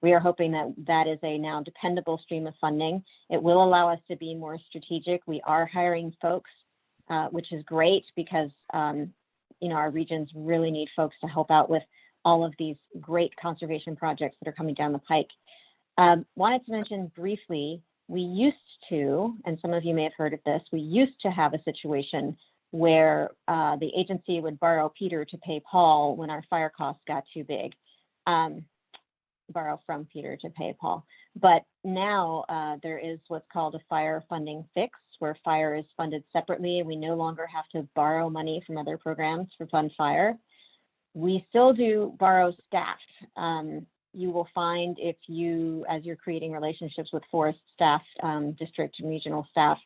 We are hoping that that is a now dependable stream of funding. It will allow us to be more strategic. We are hiring folks, which is great because our regions really need folks to help out with all of these great conservation projects that are coming down the pike. Wanted to mention briefly, we used to, and some of you may have heard of this, we used to have a situation where the agency would borrow Peter to pay Paul when our fire costs got too big. Borrow from Peter to pay Paul. But now there is what's called a fire funding fix, where fire is funded separately. We no longer have to borrow money from other programs for fund fire. We still do borrow staff. You will find if you, as you're creating relationships with forest staff, district and regional staff,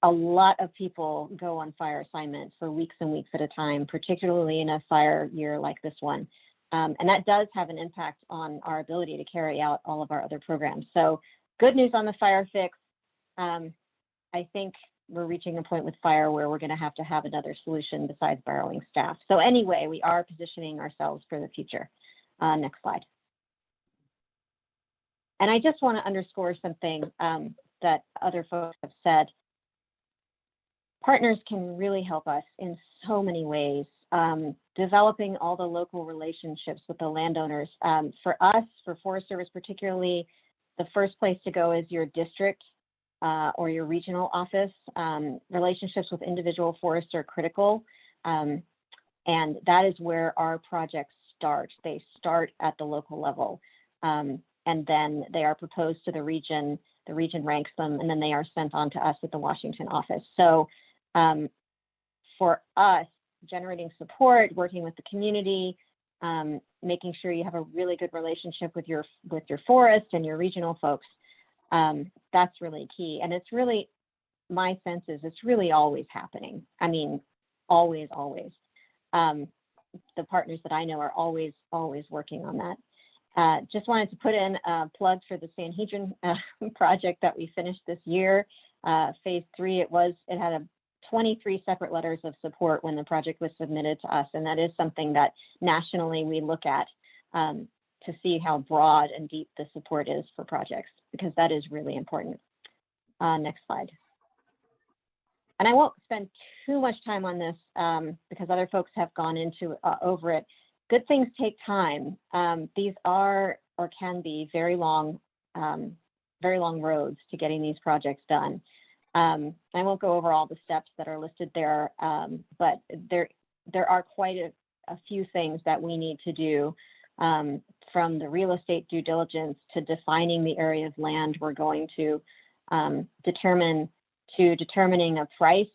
a lot of people go on fire assignments for weeks and weeks at a time, particularly in a fire year like this one. And that does have an impact on our ability to carry out all of our other programs. So good news on the fire fix. I think we're reaching a point with fire where we're going to have another solution besides borrowing staff. So anyway, we are positioning ourselves for the future. Next slide. And I just want to underscore something that other folks have said. Partners can really help us in so many ways. Developing all the local relationships with the landowners. For us, for Forest Service particularly, the first place to go is your district or your regional office. Relationships with individual forests are critical. And that is where our projects start. They start at the local level. And then they are proposed to the region ranks them, and then they are sent on to us at the Washington office. So for us, generating support, working with the community, making sure you have a really good relationship with your forest and your regional folks, that's really key. And it's really, my sense is it's really always happening. I mean, always. The partners that I know are always working on that. Just wanted to put in a plug for the Sanhedrin project that we finished this year. Phase 3, it had 23 separate letters of support when the project was submitted to us. And that is something that nationally we look at to see how broad and deep the support is for projects, because that is really important. Next slide. And I won't spend too much time on this because other folks have gone over it. good things take time. These are or can be very long roads to getting these projects done. I won't go over all the steps that are listed there, but there are quite a few things that we need to do, from the real estate due diligence to defining the area of land we're going to determining a price.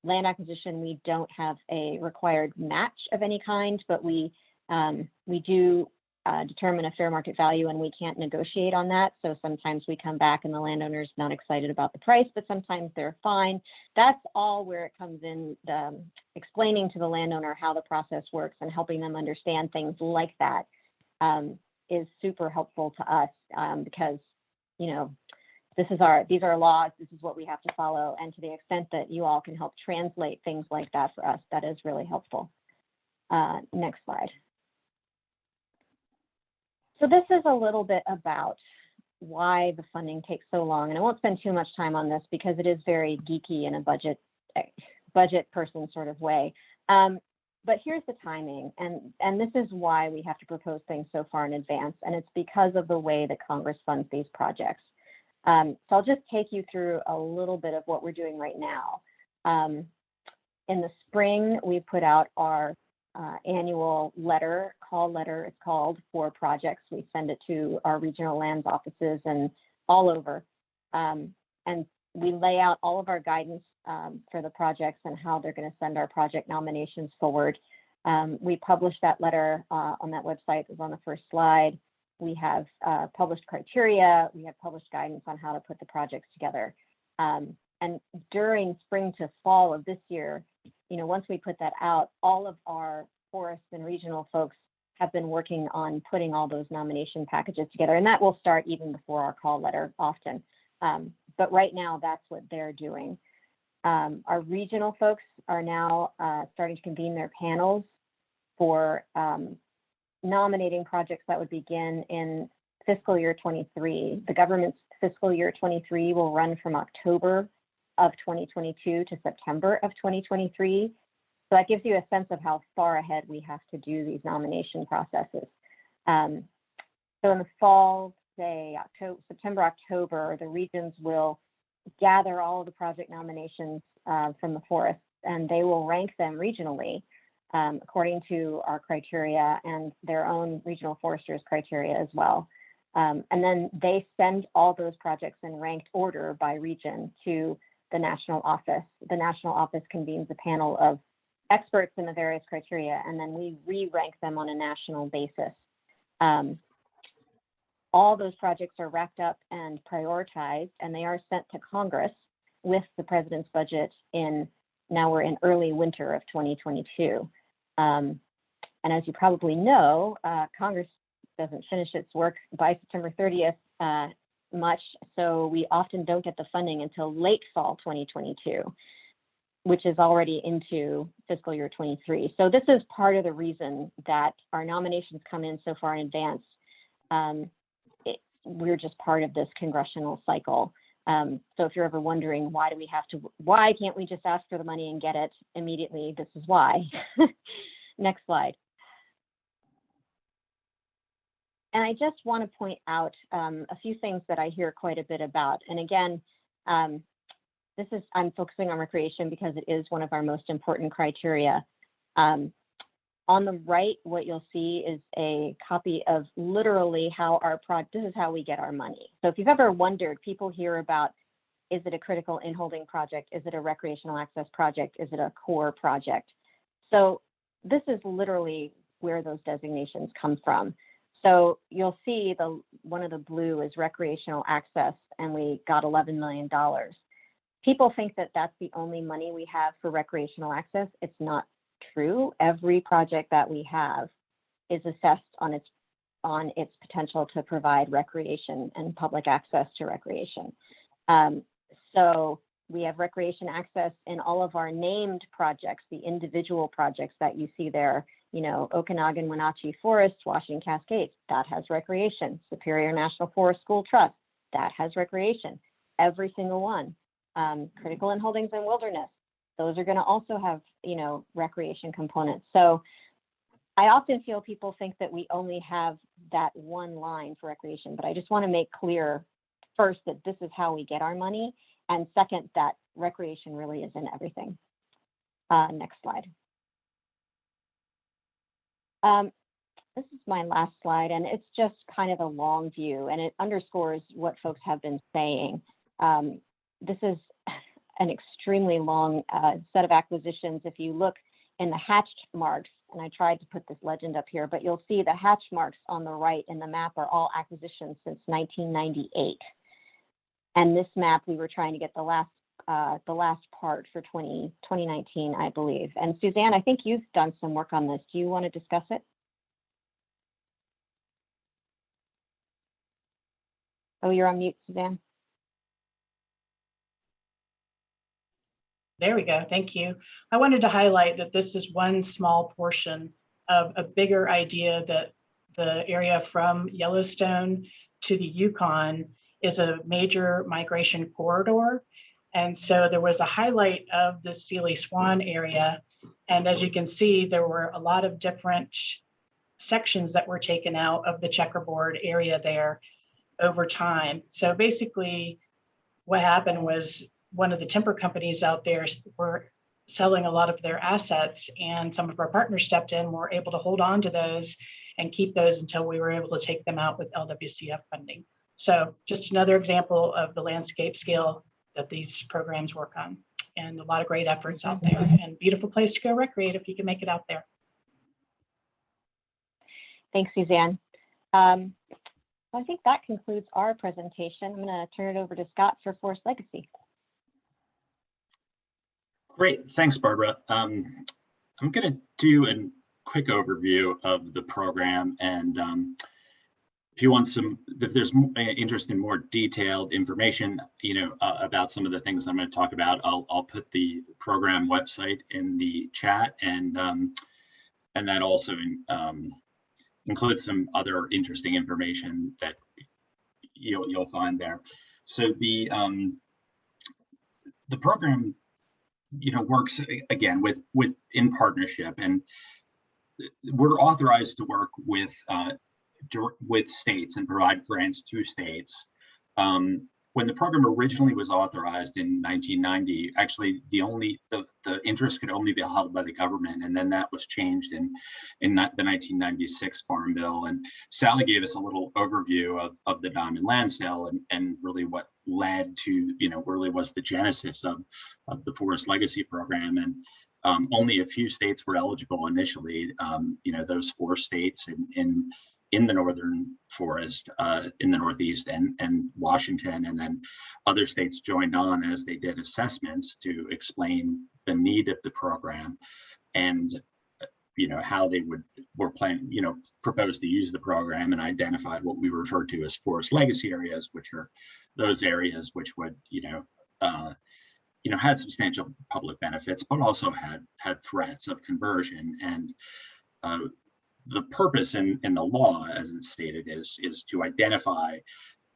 Land acquisition, we don't have a required match of any kind, but we do determine a fair market value, and we can't negotiate on that. So sometimes we come back and the landowner's not excited about the price, but sometimes they're fine. That's all where it comes in, explaining to the landowner how the process works and helping them understand things like that is super helpful to us, because, you know, these are laws, this is what we have to follow. And to the extent that you all can help translate things like that for us, that is really helpful. Next slide. So this is a little bit about why the funding takes so long. And I won't spend too much time on this because it is very geeky in a budget person sort of way. But here's the timing. And this is why we have to propose things so far in advance. And it's because of the way that Congress funds these projects. So I'll just take you through a little bit of what we're doing right now. In the spring, we put out our annual call letter, it's called, for projects. We send it to our regional lands offices and all over. And we lay out all of our guidance for the projects and how they're going to send our project nominations forward. We published that letter on that website. It was on the first slide. We have published criteria. We have published guidance on how to put the projects together. And during spring to fall of this year, you know, once we put that out, all of our forest and regional folks have been working on putting all those nomination packages together. And that will start even before our call letter often. But right now, that's what they're doing. Our regional folks are now starting to convene their panels for nominating projects that would begin in fiscal year 23. The government's fiscal year 23 will run from October of 2022 to September of 2023. So that gives you a sense of how far ahead we have to do these nomination processes. So in the fall, say September, October, the regions will gather all of the project nominations from the forests, and they will rank them regionally according to our criteria and their own regional foresters' criteria as well. And then they send all those projects in ranked order by region to the national office. The national office convenes a panel of experts in the various criteria, and then we re-rank them on a national basis. All those projects are wrapped up and prioritized, and they are sent to Congress with the president's budget now we're in early winter of 2022. And as you probably know, Congress doesn't finish its work by September 30th much, so we often don't get the funding until late fall 2022, which is already into fiscal year 23. So this is part of the reason that our nominations come in so far in advance. We're just part of this congressional cycle. So if you're ever wondering why can't we just ask for the money and get it immediately? This is why. Next slide. And I just want to point out a few things that I hear quite a bit about. And again, I'm focusing on recreation because it is one of our most important criteria. On the right, what you'll see is a copy of literally how this is how we get our money. So if you've ever wondered, people hear about, is it a critical inholding project? Is it a recreational access project? Is it a core project? So this is literally where those designations come from. So you'll see one of the blue is recreational access, and we got $11 million. People think that that's the only money we have for recreational access. It's not true. Every project that we have is assessed on its potential to provide recreation and public access to recreation. So we have recreation access in all of our named projects, the individual projects that you see there. You know, Okanagan Wenatchee Forest, Washington Cascades, that has recreation. Superior National Forest School Trust, that has recreation. Every single one. Critical inholdings and wilderness, those are going to also have, you know, recreation components. So I often feel people think that we only have that one line for recreation, but I just want to make clear first that this is how we get our money, and second, that recreation really is in everything. Next slide. This is my last slide, and it's just kind of a long view, and it underscores what folks have been saying. This is an extremely long set of acquisitions. If you look in the hatched marks, and I tried to put this legend up here, but you'll see the hatch marks on the right in the map are all acquisitions since 1998. And this map, we were trying to get the last part for 2019, I believe. And Suzanne, I think you've done some work on this. Do you want to discuss it? Oh, you're on mute, Suzanne. There we go. Thank you. I wanted to highlight that this is one small portion of a bigger idea that the area from Yellowstone to the Yukon is a major migration corridor. And so there was a highlight of the Sealy Swan area. And as you can see, there were a lot of different sections that were taken out of the checkerboard area there over time. So basically what happened was one of the timber companies out there were selling a lot of their assets, and some of our partners stepped in, were able to hold on to those and keep those until we were able to take them out with LWCF funding. So just another example of the landscape scale that these programs work on, and a lot of great efforts out there, and beautiful place to go recreate if you can make it out there. Thanks, Suzanne. I think that concludes our presentation. I'm going to turn it over to Scott for Forest Legacy. Great, thanks, Barbara. I'm going to do a quick overview of the program, and if there's interest in more detailed information, about some of the things I'm going to talk about, I'll put the program website in the chat, and that also includes some other interesting information that you'll find there. So the program works again with in partnership, and we're authorized to work with states and provide grants to states. When the program originally was authorized in 1990, actually the interest could only be held by the government, and then that was changed in the 1996 Farm Bill. And Sally gave us a little overview of the diamond land sale and really what led to, really was the genesis of the Forest Legacy program. And only a few states were eligible initially. Those 4 states in the northern forest, in the Northeast, and Washington, and then other states joined on as they did assessments to explain the need of the program, and how they were planning, proposed to use the program, and identified what we refer to as forest legacy areas, which are those areas which would had substantial public benefits, but also had threats of conversion. And the purpose in the law, as it's stated, is to identify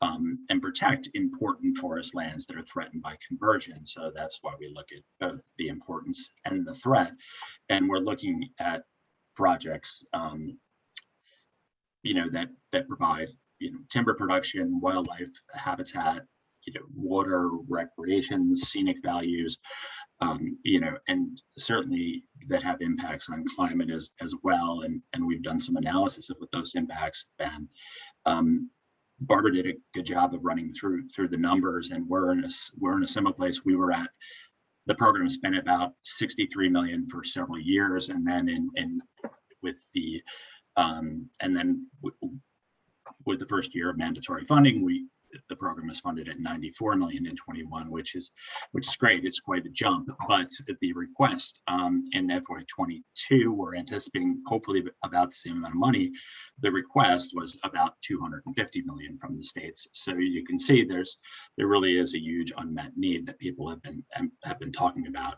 and protect important forest lands that are threatened by conversion. So that's why we look at both the importance and the threat. And we're looking at projects, that provide, timber production, wildlife habitat, water, recreation, scenic values, and certainly that have impacts on climate as well. And we've done some analysis of what those impacts have been. Barbara did a good job of running through the numbers, and we're in a similar place. We were at, the program spent about $63 million for several years, and then with the first year of mandatory funding, the program is funded at $94 million in 21, which is great. It's quite a jump. But the request in FY22, we're anticipating hopefully about the same amount of money. The request was about $250 million from the states. So you can see there really is a huge unmet need that people have been talking about.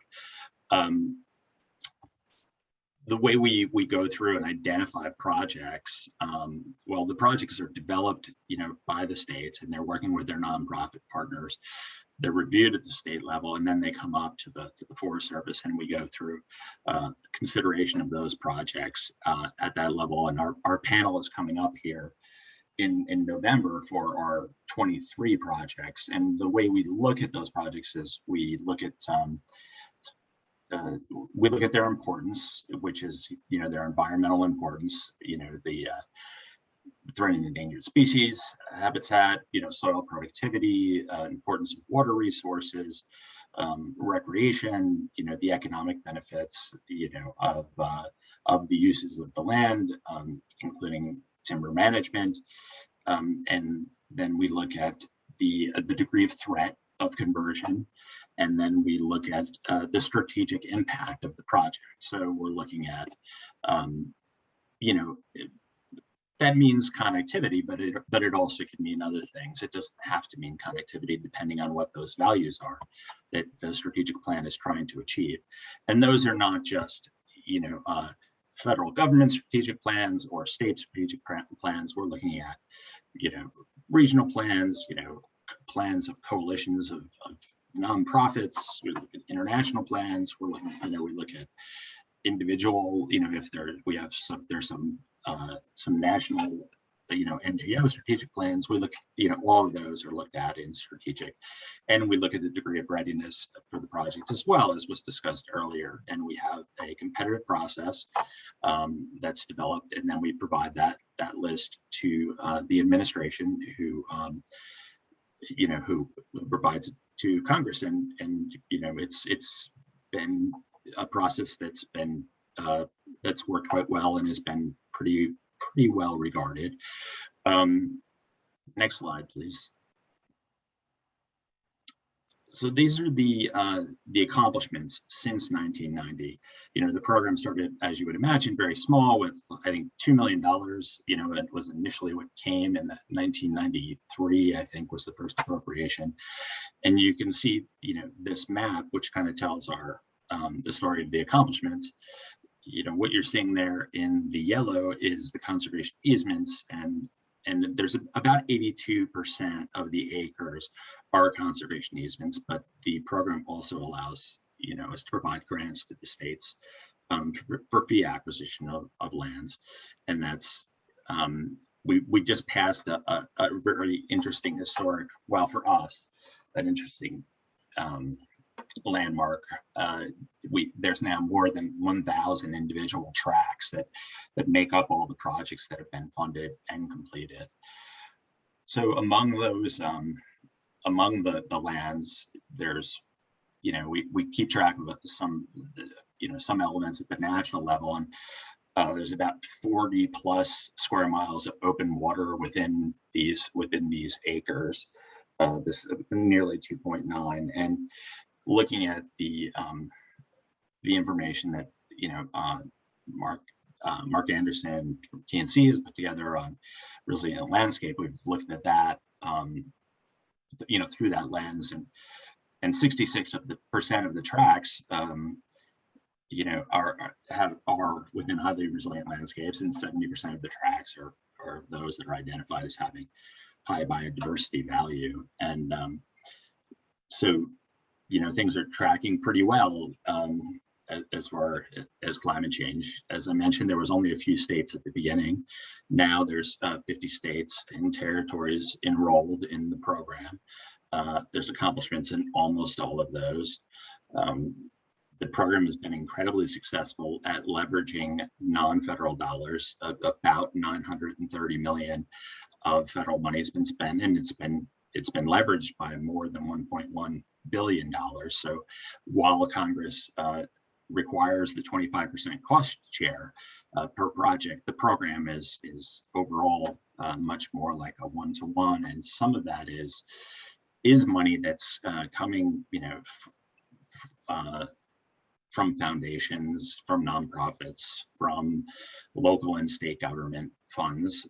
The way we go through and identify projects, the projects are developed, by the states, and they're working with their nonprofit partners. they're reviewed at the state level, and then they come up to the Forest Service, and we go through consideration of those projects at that level. And our panel is coming up here in November for our 23 projects. And the way we look at those projects is we look at their importance, which is, their environmental importance, the threatened endangered species, habitat, soil productivity, importance of water resources, recreation, the economic benefits, of the uses of the land, including timber management. And then we look at the degree of threat of conversion. And then we look at the strategic impact of the project. So we're looking at, that means connectivity, but it also can mean other things. It doesn't have to mean connectivity, depending on what those values are that the strategic plan is trying to achieve. And those are not just, federal government strategic plans or state strategic plans. We're looking at, regional plans, plans of coalitions of nonprofits. We look at international plans. We're looking, we look at individual, if there's some national, NGO strategic plans. We look, all of those are looked at in strategic, and we look at the degree of readiness for the project as well, as was discussed earlier. And we have a competitive process that's developed, and then we provide that list to the administration, who provides it to Congress, and it's been a process that's been that's worked quite well and has been pretty well regarded. Next slide, please. So these are the accomplishments since 1990. The program started, as you would imagine, very small with, I think, $2 million. It was initially what came in 1993, I think, was the first appropriation. And you can see, this map, which kind of tells our the story of the accomplishments. What you're seeing there in the yellow is the conservation easements, and there's about 82% of the acres are conservation easements, but the program also allows, us to provide grants to the states for fee acquisition of lands. And that's, we just passed a very interesting historic, well, for us, an interesting landmark. There's now more than 1,000 individual tracks that make up all the projects that have been funded and completed. So among those, among the lands, there's, we keep track of some elements at the national level, and there's about 40 plus square miles of open water within these acres. This is nearly 2.9, and looking at the information that Mark Anderson from TNC has put together on Resilient Landscape, we've looked at that through that lens, and 66% of the tracks are within highly resilient landscapes, and 70% of the tracks are those that are identified as having high biodiversity value. And so things are tracking pretty well as far as climate change. As I mentioned, there was only a few states at the beginning. Now there's 50 states and territories enrolled in the program. There's accomplishments in almost all of those. The program has been incredibly successful at leveraging non-federal dollars. About $930 million of federal money has been spent, and it's been leveraged by more than $1.1 billion. So while Congress requires the 25% cost share per project, the program is overall much more like a one-to-one, and some of that is money that's coming, from foundations, from nonprofits, from local and state government funds.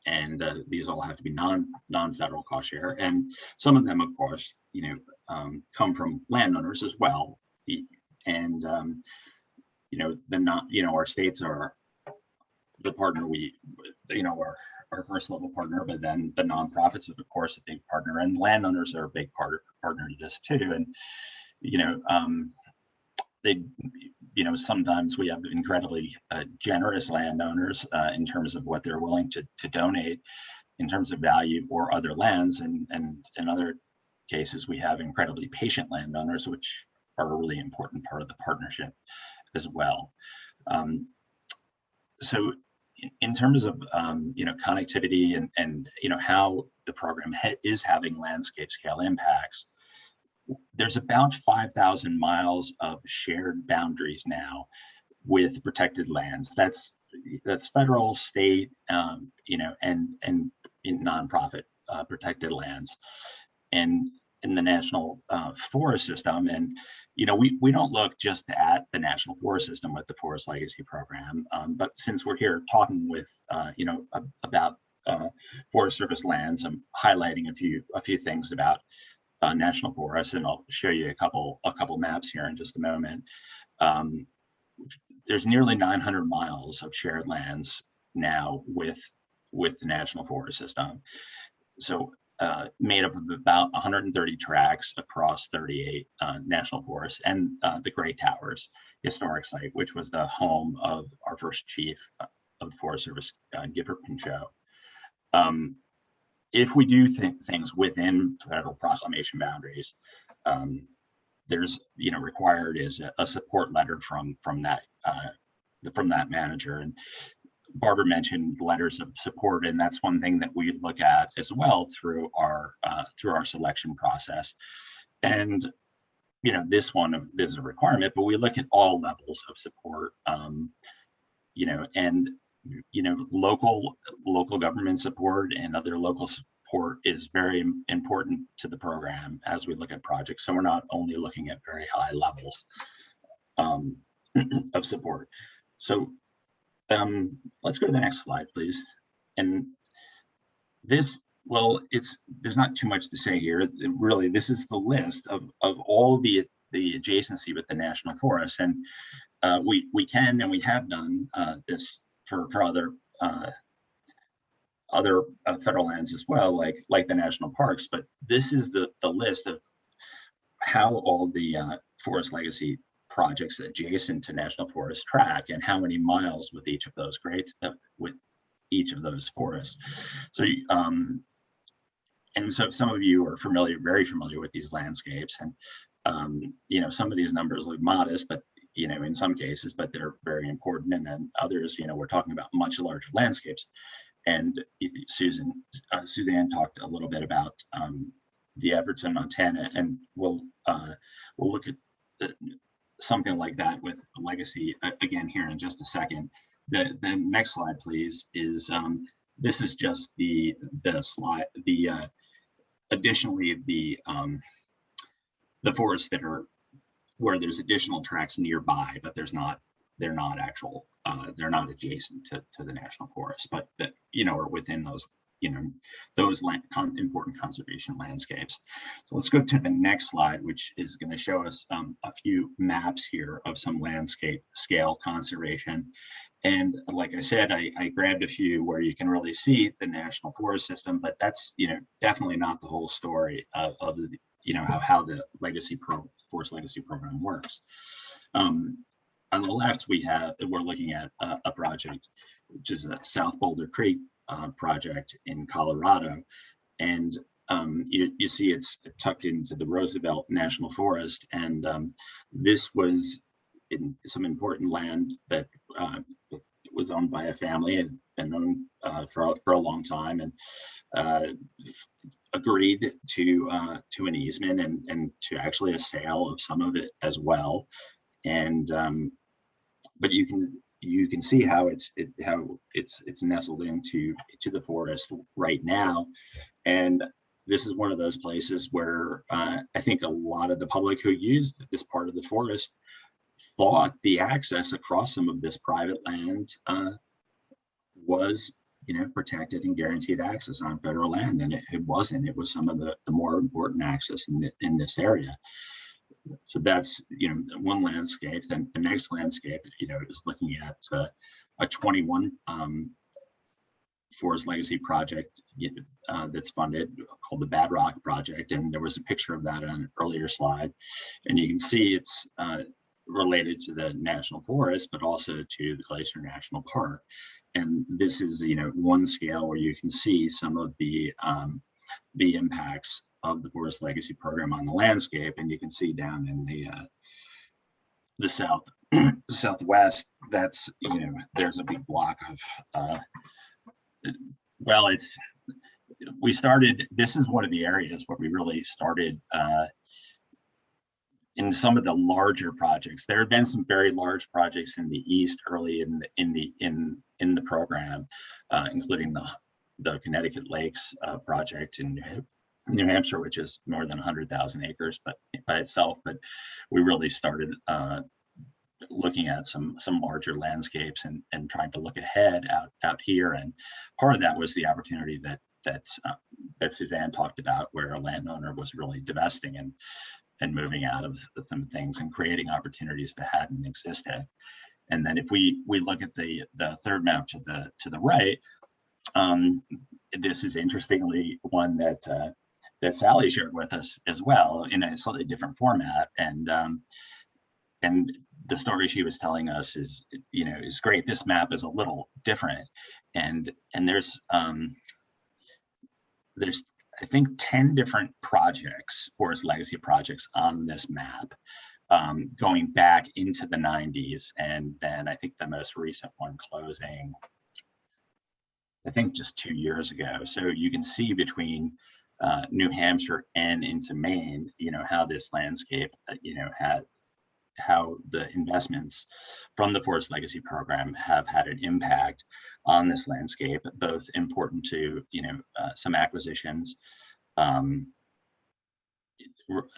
And these all have to be non-federal cost share. And some of them, of course, come from landowners as well. And, our states are the partner our first level partner, but then the nonprofits are of course a big partner, and landowners are a big partner to this too. And they, sometimes we have incredibly generous landowners in terms of what they're willing to donate in terms of value or other lands, and in other cases we have incredibly patient landowners, which are a really important part of the partnership as well. So in terms of connectivity and how the program is having landscape scale impacts, there's about 5,000 miles of shared boundaries now with protected lands. That's federal, state, and in nonprofit protected lands, and in the national forest system. And we don't look just at the national forest system with the Forest Legacy Program, but since we're here talking with about Forest Service lands, I'm highlighting a few things about national forests, and I'll show you a couple maps here in just a moment. There's nearly 900 miles of shared lands now with the national forest system. So made up of about 130 tracts across 38 national forests, and the Gray Towers historic site, which was the home of our first chief of the Forest Service, Gifford Pinchot. If we do things within federal proclamation boundaries, there's required is a support letter from that manager. And Barbara mentioned letters of support, and that's one thing that we look at as well through our selection process. And this one is a requirement, but we look at all levels of support. And local government support and other local support is very important to the program as we look at projects. So we're not only looking at very high levels of support. So let's go to the next slide, please. And this, well, there's not too much to say here. Really, this is the list of all the adjacency with the national forest, and we can and we have done this for other federal lands as well, like the national parks. But this is the list of how all the Forest Legacy projects adjacent to national forest track, and how many miles with each of those with each of those forests. So and so some of you are very familiar with these landscapes, and some of these numbers look modest, but in some cases, but they're very important. And then others, we're talking about much larger landscapes. And Suzanne talked a little bit about the efforts in Montana, and we'll look at something like that with Legacy again here in just a second. The next slide, please, is this is just the slide. Additionally, the forests that are where there's additional tracts nearby, but they're not adjacent to the national forest, but that are within those important conservation landscapes. So let's go to the next slide, which is going to show us a few maps here of some landscape scale conservation. And like I said, I grabbed a few where you can really see the national forest system, but that's definitely not the whole story of the, how the Forest Legacy Program works. On the left, we're looking at a project, which is a South Boulder Creek project in Colorado, and you see it's tucked into the Roosevelt National Forest, and this was in some important land that was owned by a family and been owned for a long time, and agreed to an easement and to actually a sale of some of it as well. And but you can see how it's nestled into the forest right now. And this is one of those places where I think a lot of the public who used this part of the forest thought the access across some of this private land was protected and guaranteed access on federal land, and it wasn't. It was some of the more important access in this area. So that's one landscape. Then the next landscape is looking at a 21 forest legacy project that's funded called the Bad Rock Project. And there was a picture of that on an earlier slide. And you can see it's related to the national forest, but also to the Glacier National Park. And this is, one scale where you can see some of the impacts of the forest legacy program on the landscape. And you can see down in the southwest, that's, there's a big block of, this is one of the areas where we really started in some of the larger projects. There have been some very large projects in the east early in the program, including the Connecticut Lakes project in New Hampshire, which is more than 100,000 acres, but by itself. But we really started looking at some larger landscapes and trying to look ahead out here. And part of that was the opportunity that Suzanne talked about, where a landowner was really divesting and moving out of some things and creating opportunities that hadn't existed. And then if we look at the third map to the right, this is interestingly one that Sally shared with us as well in a slightly different format. And the story she was telling us is great. This map is a little different, and there's I think 10 different projects, forest legacy projects, on this map, going back into the 90s, and then I think the most recent one closing, I think, just 2 years ago. So you can see between New Hampshire and into Maine, how this landscape, how the investments from the Forest Legacy Program have had an impact on this landscape, both important to, some acquisitions,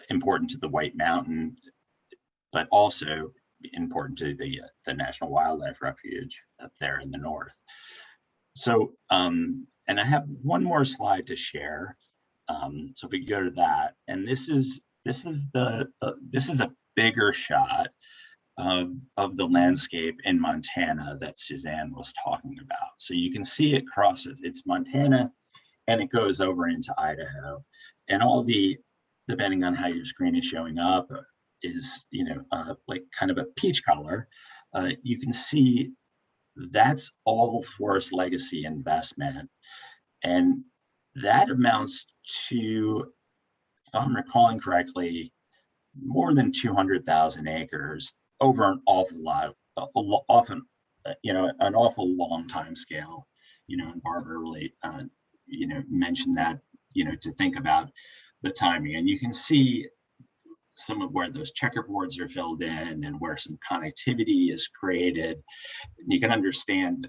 important to the White Mountain, but also important to the National Wildlife Refuge up there in the north. So, and I have one more slide to share. So if we go to that, and this is a bigger shot of the landscape in Montana that Suzanne was talking about. So you can see it crosses, it's Montana, and it goes over into Idaho. And all the, depending on how your screen is showing up, is, like kind of a peach color. You can see that's all forest legacy investment. And that amounts to, if I'm recalling correctly, more than 200,000 acres over an awful lot, often, an awful long time scale, and Barbara really, mentioned that, to think about the timing. And you can see some of where those checkerboards are filled in and where some connectivity is created. You can understand,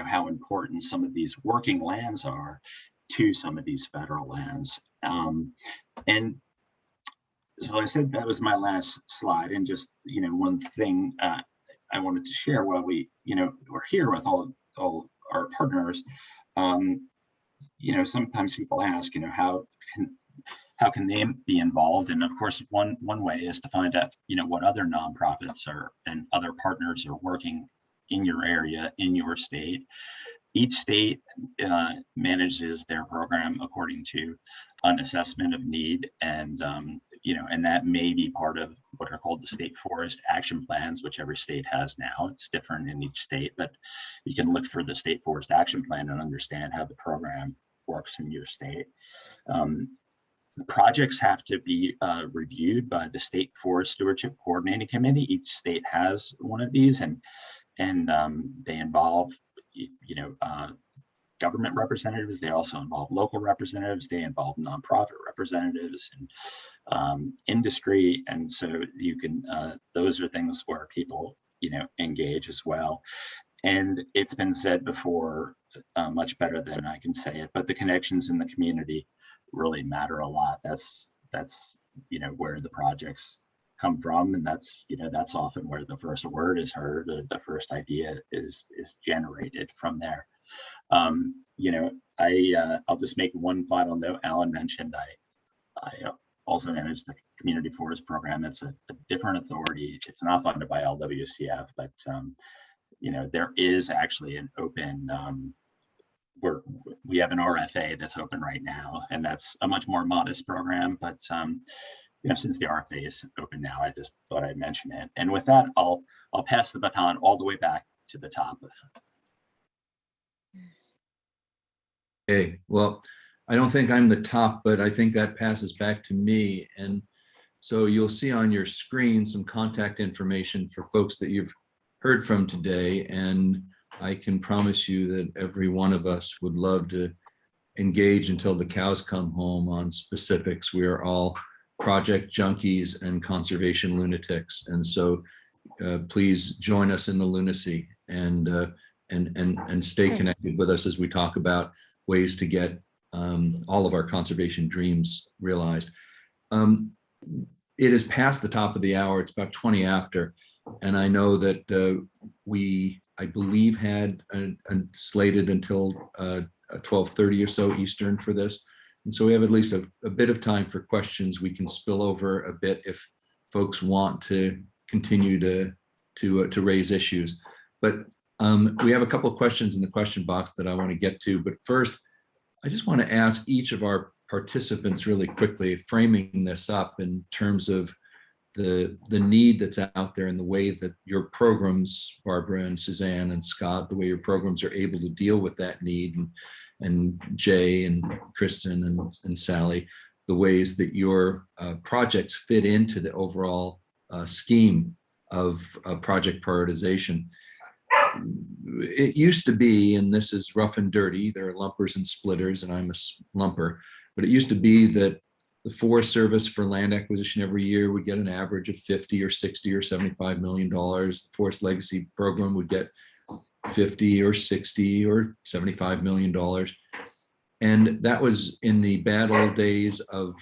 how important some of these working lands are to some of these federal lands. And so I said that was my last slide. And just, one thing I wanted to share while we're here with all our partners. Sometimes people ask, how can they be involved? And of course, one way is to find out, what other nonprofits and other partners are working in your area, in your state. Each state manages their program according to an assessment of need, and and that may be part of what are called the state forest action plans, which every state has now. It's different in each state, but you can look for the state forest action plan and understand how the program works in your state. The projects have to be reviewed by the State Forest Stewardship Coordinating Committee. Each state has one of these, and they involve government representatives. They also involve local representatives. They involve nonprofit representatives and industry. And so you can, those are things where people, engage as well. And it's been said before, much better than I can say it, but the connections in the community really matter a lot. That's where the projects come from, and that's often where the first word is heard, or the first idea is generated from there. I'll just make one final note. Alan mentioned I also manage the community forest program. It's a different authority. It's not funded by LWCF, but there is actually an open we have an RFA that's open right now, and that's a much more modest program. But since the RFA is open now, I just thought I'd mention it. And with that, I'll pass the baton all the way back to the top. Okay, well, I don't think I'm the top, but I think that passes back to me. And so you'll see on your screen some contact information for folks that you've heard from today. And I can promise you that every one of us would love to engage until the cows come home on specifics. We are all project junkies and conservation lunatics. And so please join us in the lunacy and stay connected with us as we talk about ways to get all of our conservation dreams realized. It is past the top of the hour. It's about 20 after. And I know that I believe, had slated until 12:30 or so Eastern for this. And so we have at least a bit of time for questions. We can spill over a bit if folks want to continue to raise issues. But we have a couple of questions in the question box that I want to get to. But first, I just want to ask each of our participants really quickly, framing this up in terms of the need that's out there and the way that your programs, Barbara and Suzanne and Scott, the way your programs are able to deal with that need, and Jay and Kristen and Sally, the ways that your projects fit into the overall scheme of project prioritization. It used to be, and this is rough and dirty, there are lumpers and splitters, and I'm a lumper, but it used to be that the Forest Service for land acquisition every year would get an average of 50 or 60 or $75 million. The Forest Legacy Program would get 50 or 60 or $75 million. And that was in the bad old days of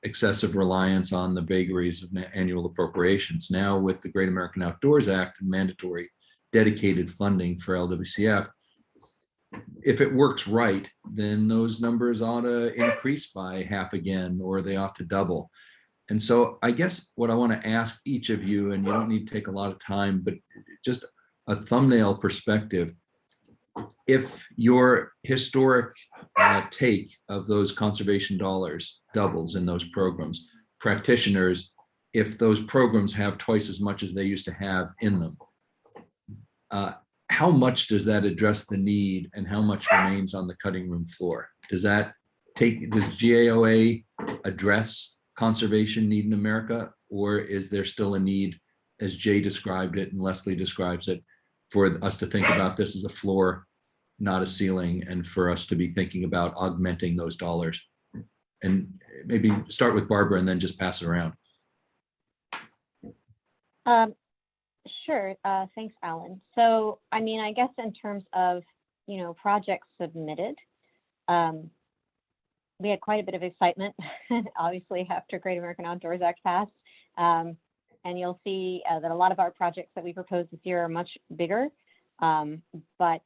excessive reliance on the vagaries of annual appropriations. Now with the Great American Outdoors Act and mandatory dedicated funding for LWCF, if it works right, then those numbers ought to increase by half again, or they ought to double. And so I guess what I want to ask each of you, and you don't need to take a lot of time, but just a thumbnail perspective, if your historic take of those conservation dollars doubles in those programs, practitioners, if those programs have twice as much as they used to have in them, how much does that address the need, and how much remains on the cutting room floor? Does GAOA address conservation need in America, or is there still a need, as Jay described it and Leslie describes it, for us to think about this as a floor, not a ceiling, and for us to be thinking about augmenting those dollars? And maybe start with Barbara and then just pass it around. Sure. Thanks, Alan. So, I mean, I guess in terms of, projects submitted, we had quite a bit of excitement, obviously, after Great American Outdoors Act passed. And you'll see that a lot of our projects that we proposed this year are much bigger. But,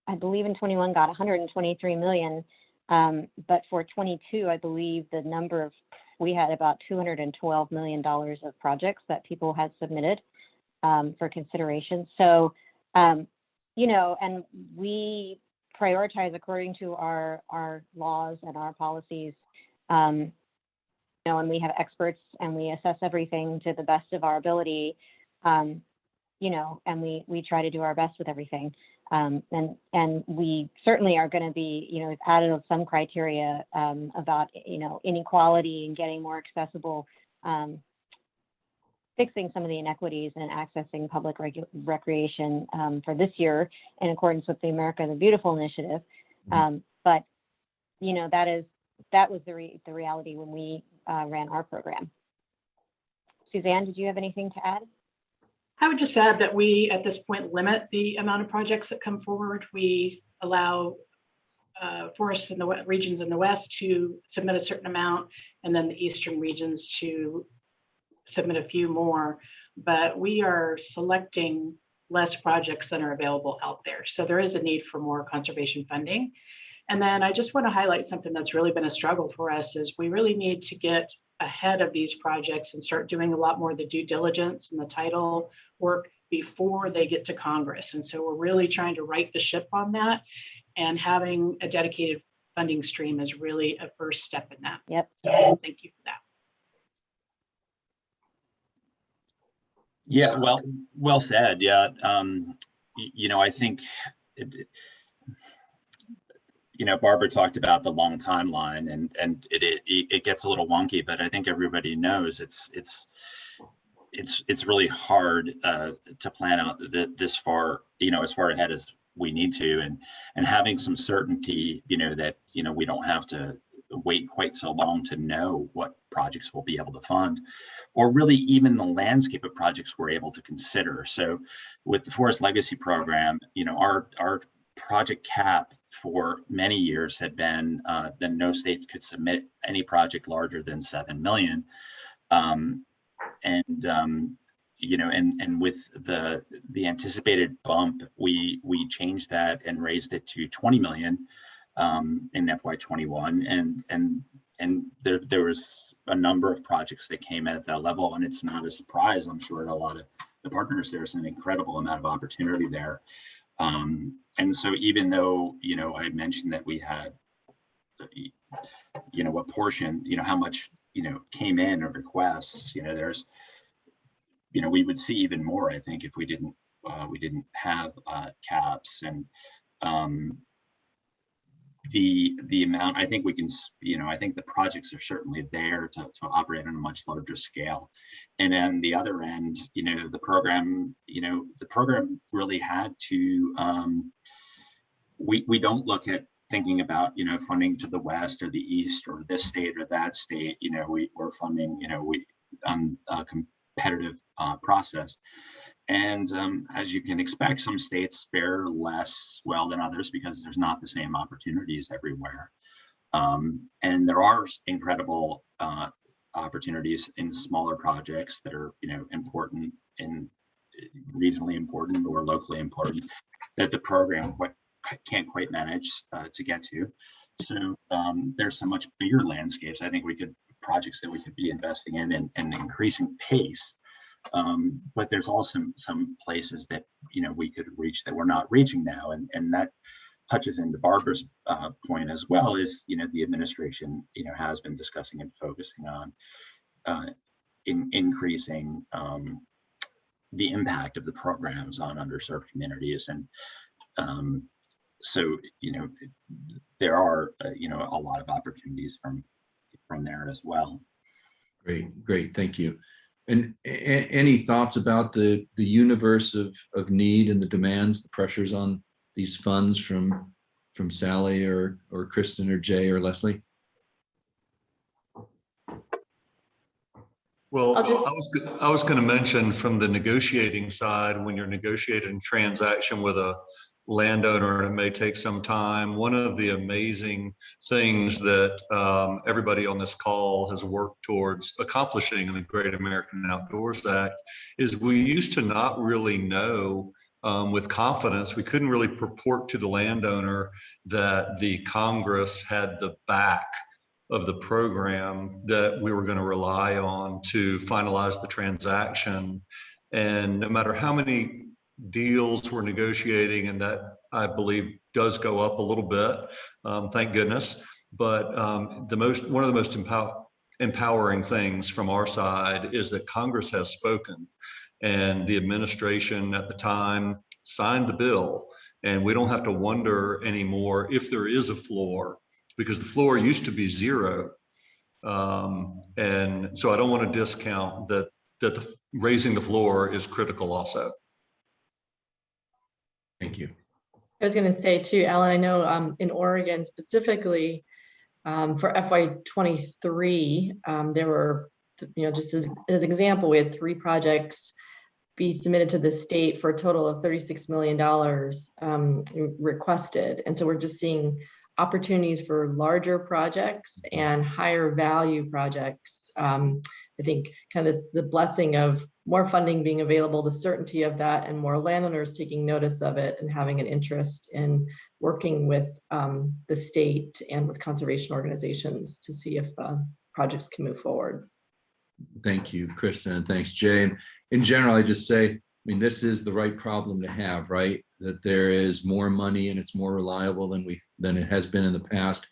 I believe in 21 got 123 million. But for 22, I believe we had about $212 million of projects that people had submitted for consideration. So, and we prioritize according to our laws and our policies, and we have experts and we assess everything to the best of our ability, and we try to do our best with everything. And we certainly are going to be, we've added some criteria about, inequality and getting more accessible, fixing some of the inequities and accessing public recreation for this year in accordance with the America the Beautiful initiative. But, that was the reality when we ran our program. Suzanne, did you have anything to add? I would just add that we, at this point, limit the amount of projects that come forward. We allow forests in the regions in the West to submit a certain amount, and then the Eastern regions to submit a few more. But we are selecting less projects than are available out there. So there is a need for more conservation funding. And then I just want to highlight something that's really been a struggle for us is we really need to get ahead of these projects and start doing a lot more of the due diligence and the title work before they get to Congress. And so we're really trying to right the ship on that, and having a dedicated funding stream is really a first step in that. Yep. So thank you for that. Yeah, well said. Yeah. I think, Barbara talked about the long timeline, and it gets a little wonky, but I think everybody knows it's really hard to plan out this far, as far ahead as we need to, and having some certainty, that, we don't have to wait quite so long to know what projects we'll be able to fund, or really even the landscape of projects we're able to consider. So with the Forest Legacy Program, our project cap for many years had been that no states could submit any project larger than 7 million. And with the anticipated bump, we changed that and raised it to 20 million in FY21, and there was a number of projects that came in at that level, and it's not a surprise. I'm sure to a lot of the partners, there's an incredible amount of opportunity there. And so even though, I had mentioned that we had, what portion, how much, came in of requests, there's, we would see even more, I think, if we didn't have caps. And the amount, I think we can, I think the projects are certainly there to operate on a much larger scale. And then the other end, the program really had to, we don't look at thinking about, funding to the west or the east or this state or that state. We're funding, on a competitive process. And as you can expect, some states fare less well than others because there's not the same opportunities everywhere. And there are incredible opportunities in smaller projects that are, important and regionally important or locally important that the program can't quite manage to get to. So there's some much bigger landscapes. I think projects that we could be investing in and increasing pace. But there's also some places that, we could reach that we're not reaching now. And that touches into Barbara's point as well, is, the administration, has been discussing and focusing on increasing the impact of the programs on underserved communities. And so, there are, a lot of opportunities from there as well. Great, thank you. And any thoughts about the universe of need and the demands, the pressures on these funds from Sally or Kristen or Jay or Leslie? Well, I was going to mention from the negotiating side, when you're negotiating a transaction with a landowner, and it may take some time. One of the amazing things that everybody on this call has worked towards accomplishing in the Great American Outdoors Act is we used to not really know with confidence. We couldn't really purport to the landowner that the Congress had the back of the program that we were going to rely on to finalize the transaction. And no matter how many deals we're negotiating, and that I believe does go up a little bit, thank goodness. But one of the most empowering things from our side is that Congress has spoken, and the administration at the time signed the bill, and we don't have to wonder anymore if there is a floor, because the floor used to be 0. And so I don't want to discount that raising the floor is critical also. Thank you. I was going to say too, Alan, I know in Oregon specifically for FY23, there were, just as example, we had 3 projects be submitted to the state for a total of $36 million requested. And so we're just seeing opportunities for larger projects and higher value projects. I think kind of the blessing of more funding being available, the certainty of that, and more landowners taking notice of it and having an interest in working with the state and with conservation organizations to see if projects can move forward. Thank you, Kristen, and thanks, Jay. And in general, I just say, I mean, this is the right problem to have, right? That there is more money and it's more reliable than it has been in the past.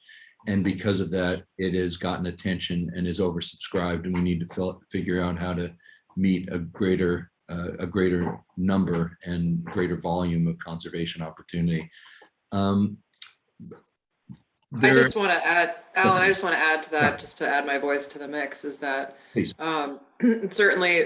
And because of that, it has gotten attention and is oversubscribed, and we need to figure out how to meet a greater number and greater volume of conservation opportunity. I just want to add, Alan, I just want to add to that, just to add my voice to the mix, is that certainly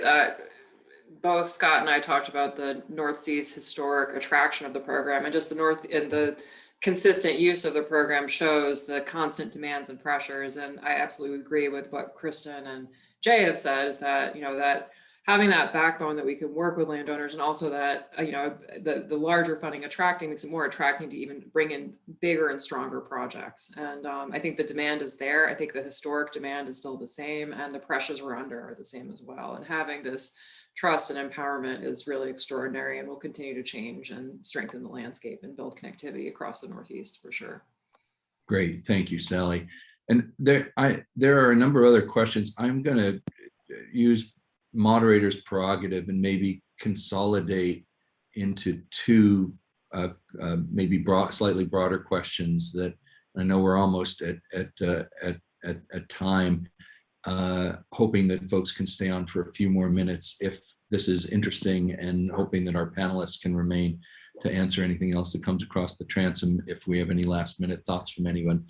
both Scott and I talked about the North Sea's historic attraction of the program, and just the North and the consistent use of the program shows the constant demands and pressures. And I absolutely agree with what Kristen and Jay have said, is that, you know, that having that backbone that we can work with landowners, and also that, you know, the larger funding attracting makes it more attracting to even bring in bigger and stronger projects. And I think the demand is there. I think the historic demand is still the same, and the pressures we're under are the same as well. And having this trust and empowerment is really extraordinary, and will continue to change and strengthen the landscape and build connectivity across the Northeast for sure. Great, thank you, Sally. And there are a number of other questions. I'm going to use moderator's prerogative and maybe consolidate into two maybe slightly broader questions that I know we're almost at time. Hoping that folks can stay on for a few more minutes if this is interesting, and hoping that our panelists can remain to answer anything else that comes across the transom if we have any last minute thoughts from anyone.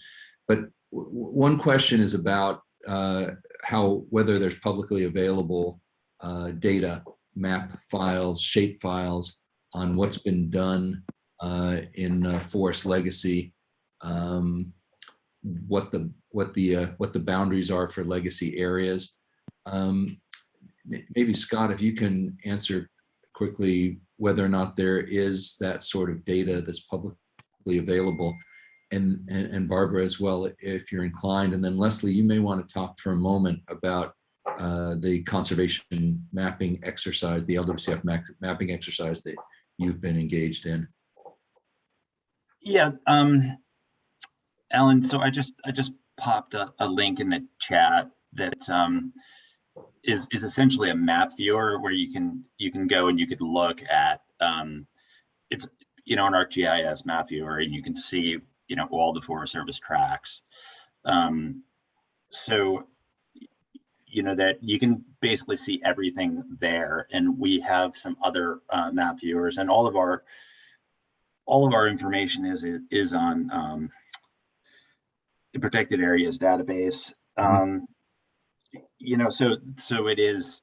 But one question is about whether there's publicly available data, map files, shape files on what's been done in forest legacy, what the boundaries are for legacy areas. Maybe Scott, if you can answer quickly whether or not there is that sort of data that's publicly available, and Barbara as well, if you're inclined. And then Leslie, you may want to talk for a moment about the conservation mapping exercise, the LWCF mapping exercise that you've been engaged in. Yeah, Alan, so I just popped a link in the chat that is essentially a map viewer where you can go and you could look at it's, you know, an ArcGIS map viewer, and you can see, you know, all the Forest Service tracks. So, you know, that you can basically see everything there. And we have some other map viewers, and all of our information is on the protected areas database. You know, so it is,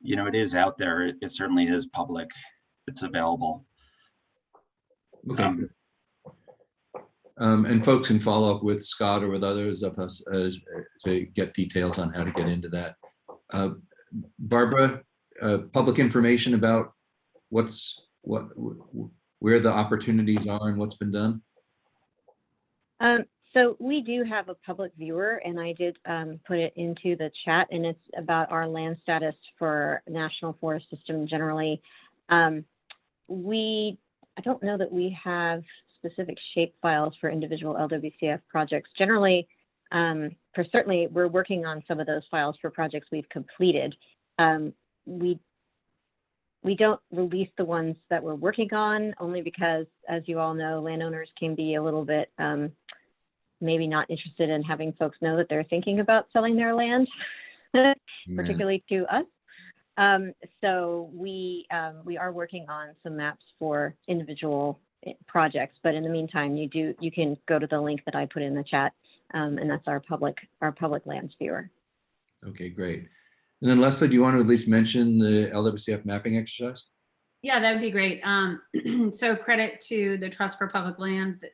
you know, it is out there. It certainly is public. It's available. Okay. And folks can follow up with Scott or with others of us to get details on how to get into that. Barbara, public information about where the opportunities are and what's been done? So we do have a public viewer, and I did put it into the chat, and it's about our land status for National Forest System generally. I don't know that we have specific shape files for individual LWCF projects. Generally, certainly we're working on some of those files for projects we've completed. We don't release the ones that we're working on, only because, as you all know, landowners can be a little bit maybe not interested in having folks know that they're thinking about selling their land, particularly to us. So we are working on some maps for individual projects, but in the meantime, you can go to the link that I put in the chat, and that's our public lands viewer. Okay, great. And then Leslie, do you want to at least mention the LWCF mapping exercise? Yeah, that would be great. So credit to the Trust for Public Land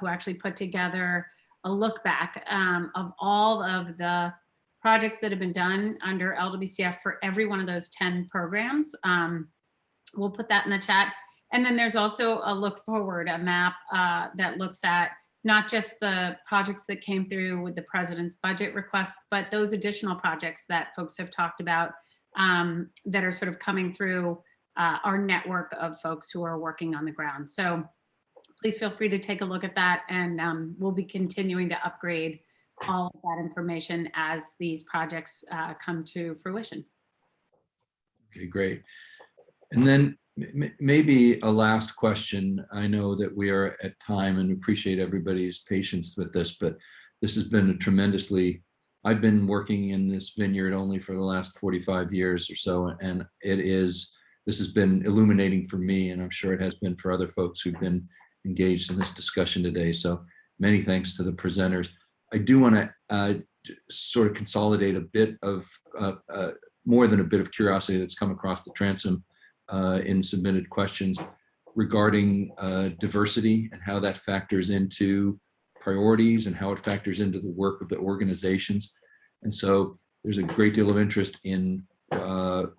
who actually put together a look back of all of the projects that have been done under LWCF for every one of those 10 programs. We'll put that in the chat. And then there's also a look forward, a map that looks at not just the projects that came through with the president's budget request, but those additional projects that folks have talked about that are sort of coming through our network of folks who are working on the ground. So please feel free to take a look at that, and we'll be continuing to upgrade all of that information as these projects come to fruition. Okay, great. And then maybe a last question. I know that we are at time and appreciate everybody's patience with this, but this has been a tremendously, I've been working in this vineyard only for the last 45 years or so, and this has been illuminating for me, and I'm sure it has been for other folks who've been engaged in this discussion today. So many thanks to the presenters. I do want to sort of consolidate a bit of, more than a bit of curiosity that's come across the transom in submitted questions regarding diversity and how that factors into priorities and how it factors into the work of the organizations. And so there's a great deal of interest in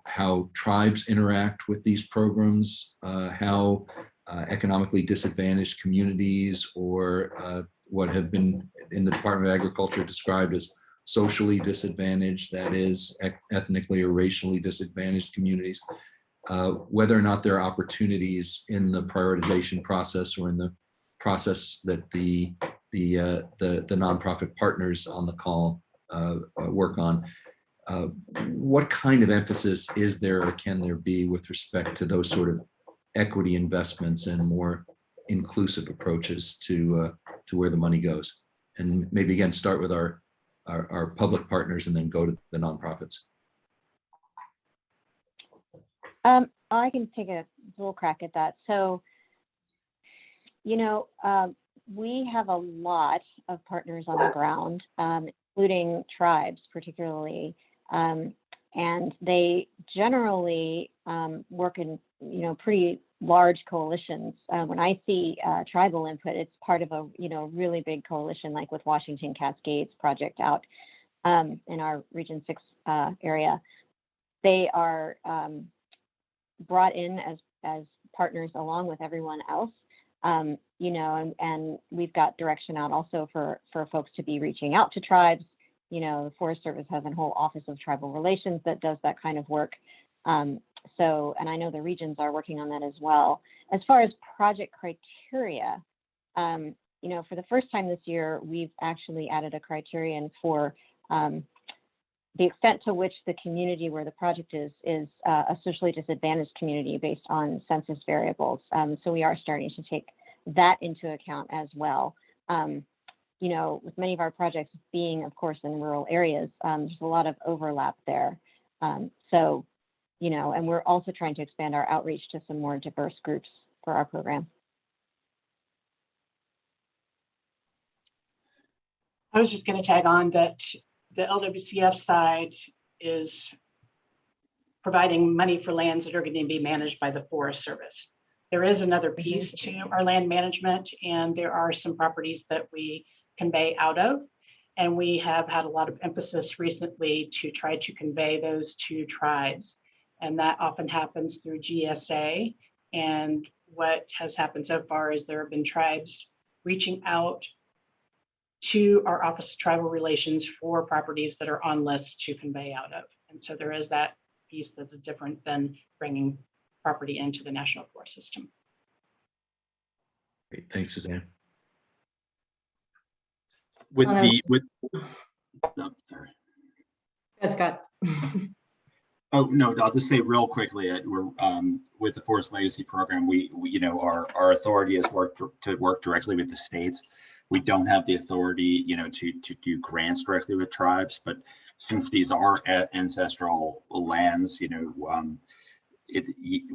how tribes interact with these programs, how economically disadvantaged communities or what have been in the Department of Agriculture described as socially disadvantaged, that is ethnically or racially disadvantaged communities, whether or not there are opportunities in the prioritization process or in the process that the nonprofit partners on the call work on. What kind of emphasis is there or can there be with respect to those sort of equity investments and more inclusive approaches to where the money goes? And maybe again, start with our public partners and then go to the nonprofits. I can take a little crack at that. So, you know, we have a lot of partners on the ground, including tribes particularly, and they generally work in, you know, pretty large coalitions. When I see tribal input, it's part of a, you know, really big coalition, like with Washington Cascades project out in our Region 6 area. They are brought in as partners along with everyone else, you know, and we've got direction out also for folks to be reaching out to tribes. You know, the Forest Service has a whole Office of Tribal Relations that does that kind of work. So, and I know the regions are working on that as well. As far as project criteria, you know, for the first time this year, we've actually added a criterion for the extent to which the community where the project is a socially disadvantaged community based on census variables. So we are starting to take that into account as well. You know, with many of our projects being, of course, in rural areas, there's a lot of overlap there. So, you know, and we're also trying to expand our outreach to some more diverse groups for our program. I was just going to tag on that the LWCF side is providing money for lands that are going to be managed by the Forest Service. There is another piece to our land management, and there are some properties that we convey out of. And we have had a lot of emphasis recently to try to convey those to tribes. And that often happens through GSA. And what has happened so far is there have been tribes reaching out to our Office of Tribal Relations for properties that are on lists to convey out of. And so there is that piece that's different than bringing property into the National Forest System. Great. Thanks, Suzanne. Sorry. That's Scott. Oh, no, I'll just say real quickly, we're with the Forest Legacy Program, we you know, our authority is to work directly with the states. We don't have the authority, you know, to do grants directly with tribes, but since these are ancestral lands, you know,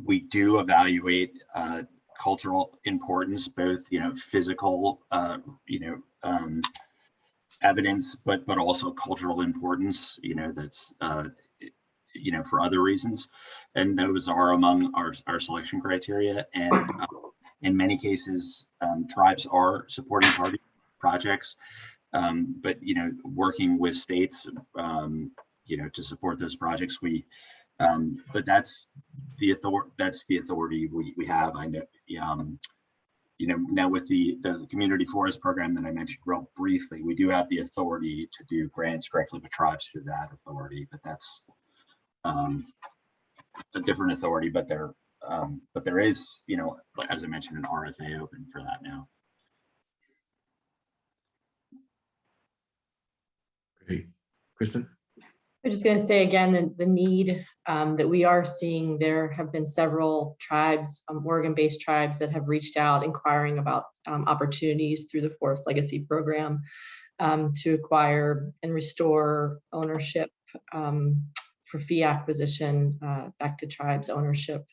we do evaluate cultural importance, both, you know, physical, you know, evidence, but also cultural importance, you know, that's, you know, for other reasons. And those are among our selection criteria. And in many cases, tribes are supporting party projects, but, you know, working with states, you know, to support those projects, but that's the authority we have. I know, you know, now with the community forest program that I mentioned real briefly, we do have the authority to do grants directly with tribes through that authority, but that's a different authority, but there is, you know, as I mentioned, an RFA open for that now. Great. Kristen? I'm just going to say again, the need that we are seeing, there have been several tribes, Oregon-based tribes that have reached out inquiring about opportunities through the Forest Legacy Program to acquire and restore ownership for fee acquisition back to tribes ownership.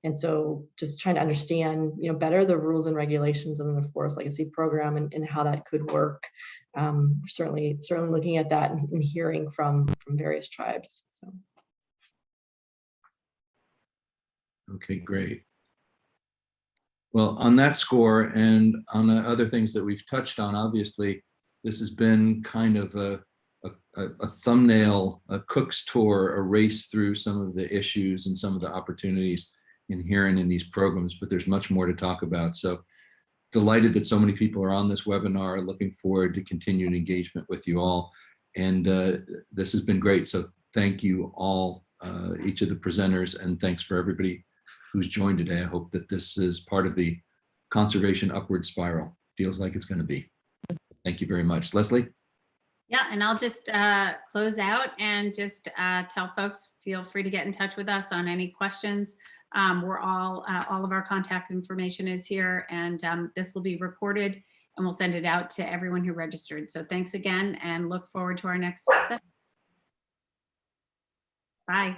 And so just trying to understand, better the rules and regulations in the Forest Legacy Program and how that could work. Certainly looking at that and hearing from various tribes. So. Okay, great. Well, on that score and on the other things that we've touched on, obviously, this has been kind of a thumbnail, a cook's tour, a race through some of the issues and some of the opportunities inherent in these programs, but there's much more to talk about. So delighted that so many people are on this webinar, looking forward to continued engagement with you all. And this has been great. So thank you all, each of the presenters, and thanks for everybody who's joined today. I hope that this is part of the conservation upward spiral. Feels like it's going to be. Thank you very much. Leslie? Yeah, and I'll just close out and just tell folks, feel free to get in touch with us on any questions. We're all of our contact information is here, and this will be recorded and we'll send it out to everyone who registered. So thanks again and look forward to our next session. Bye.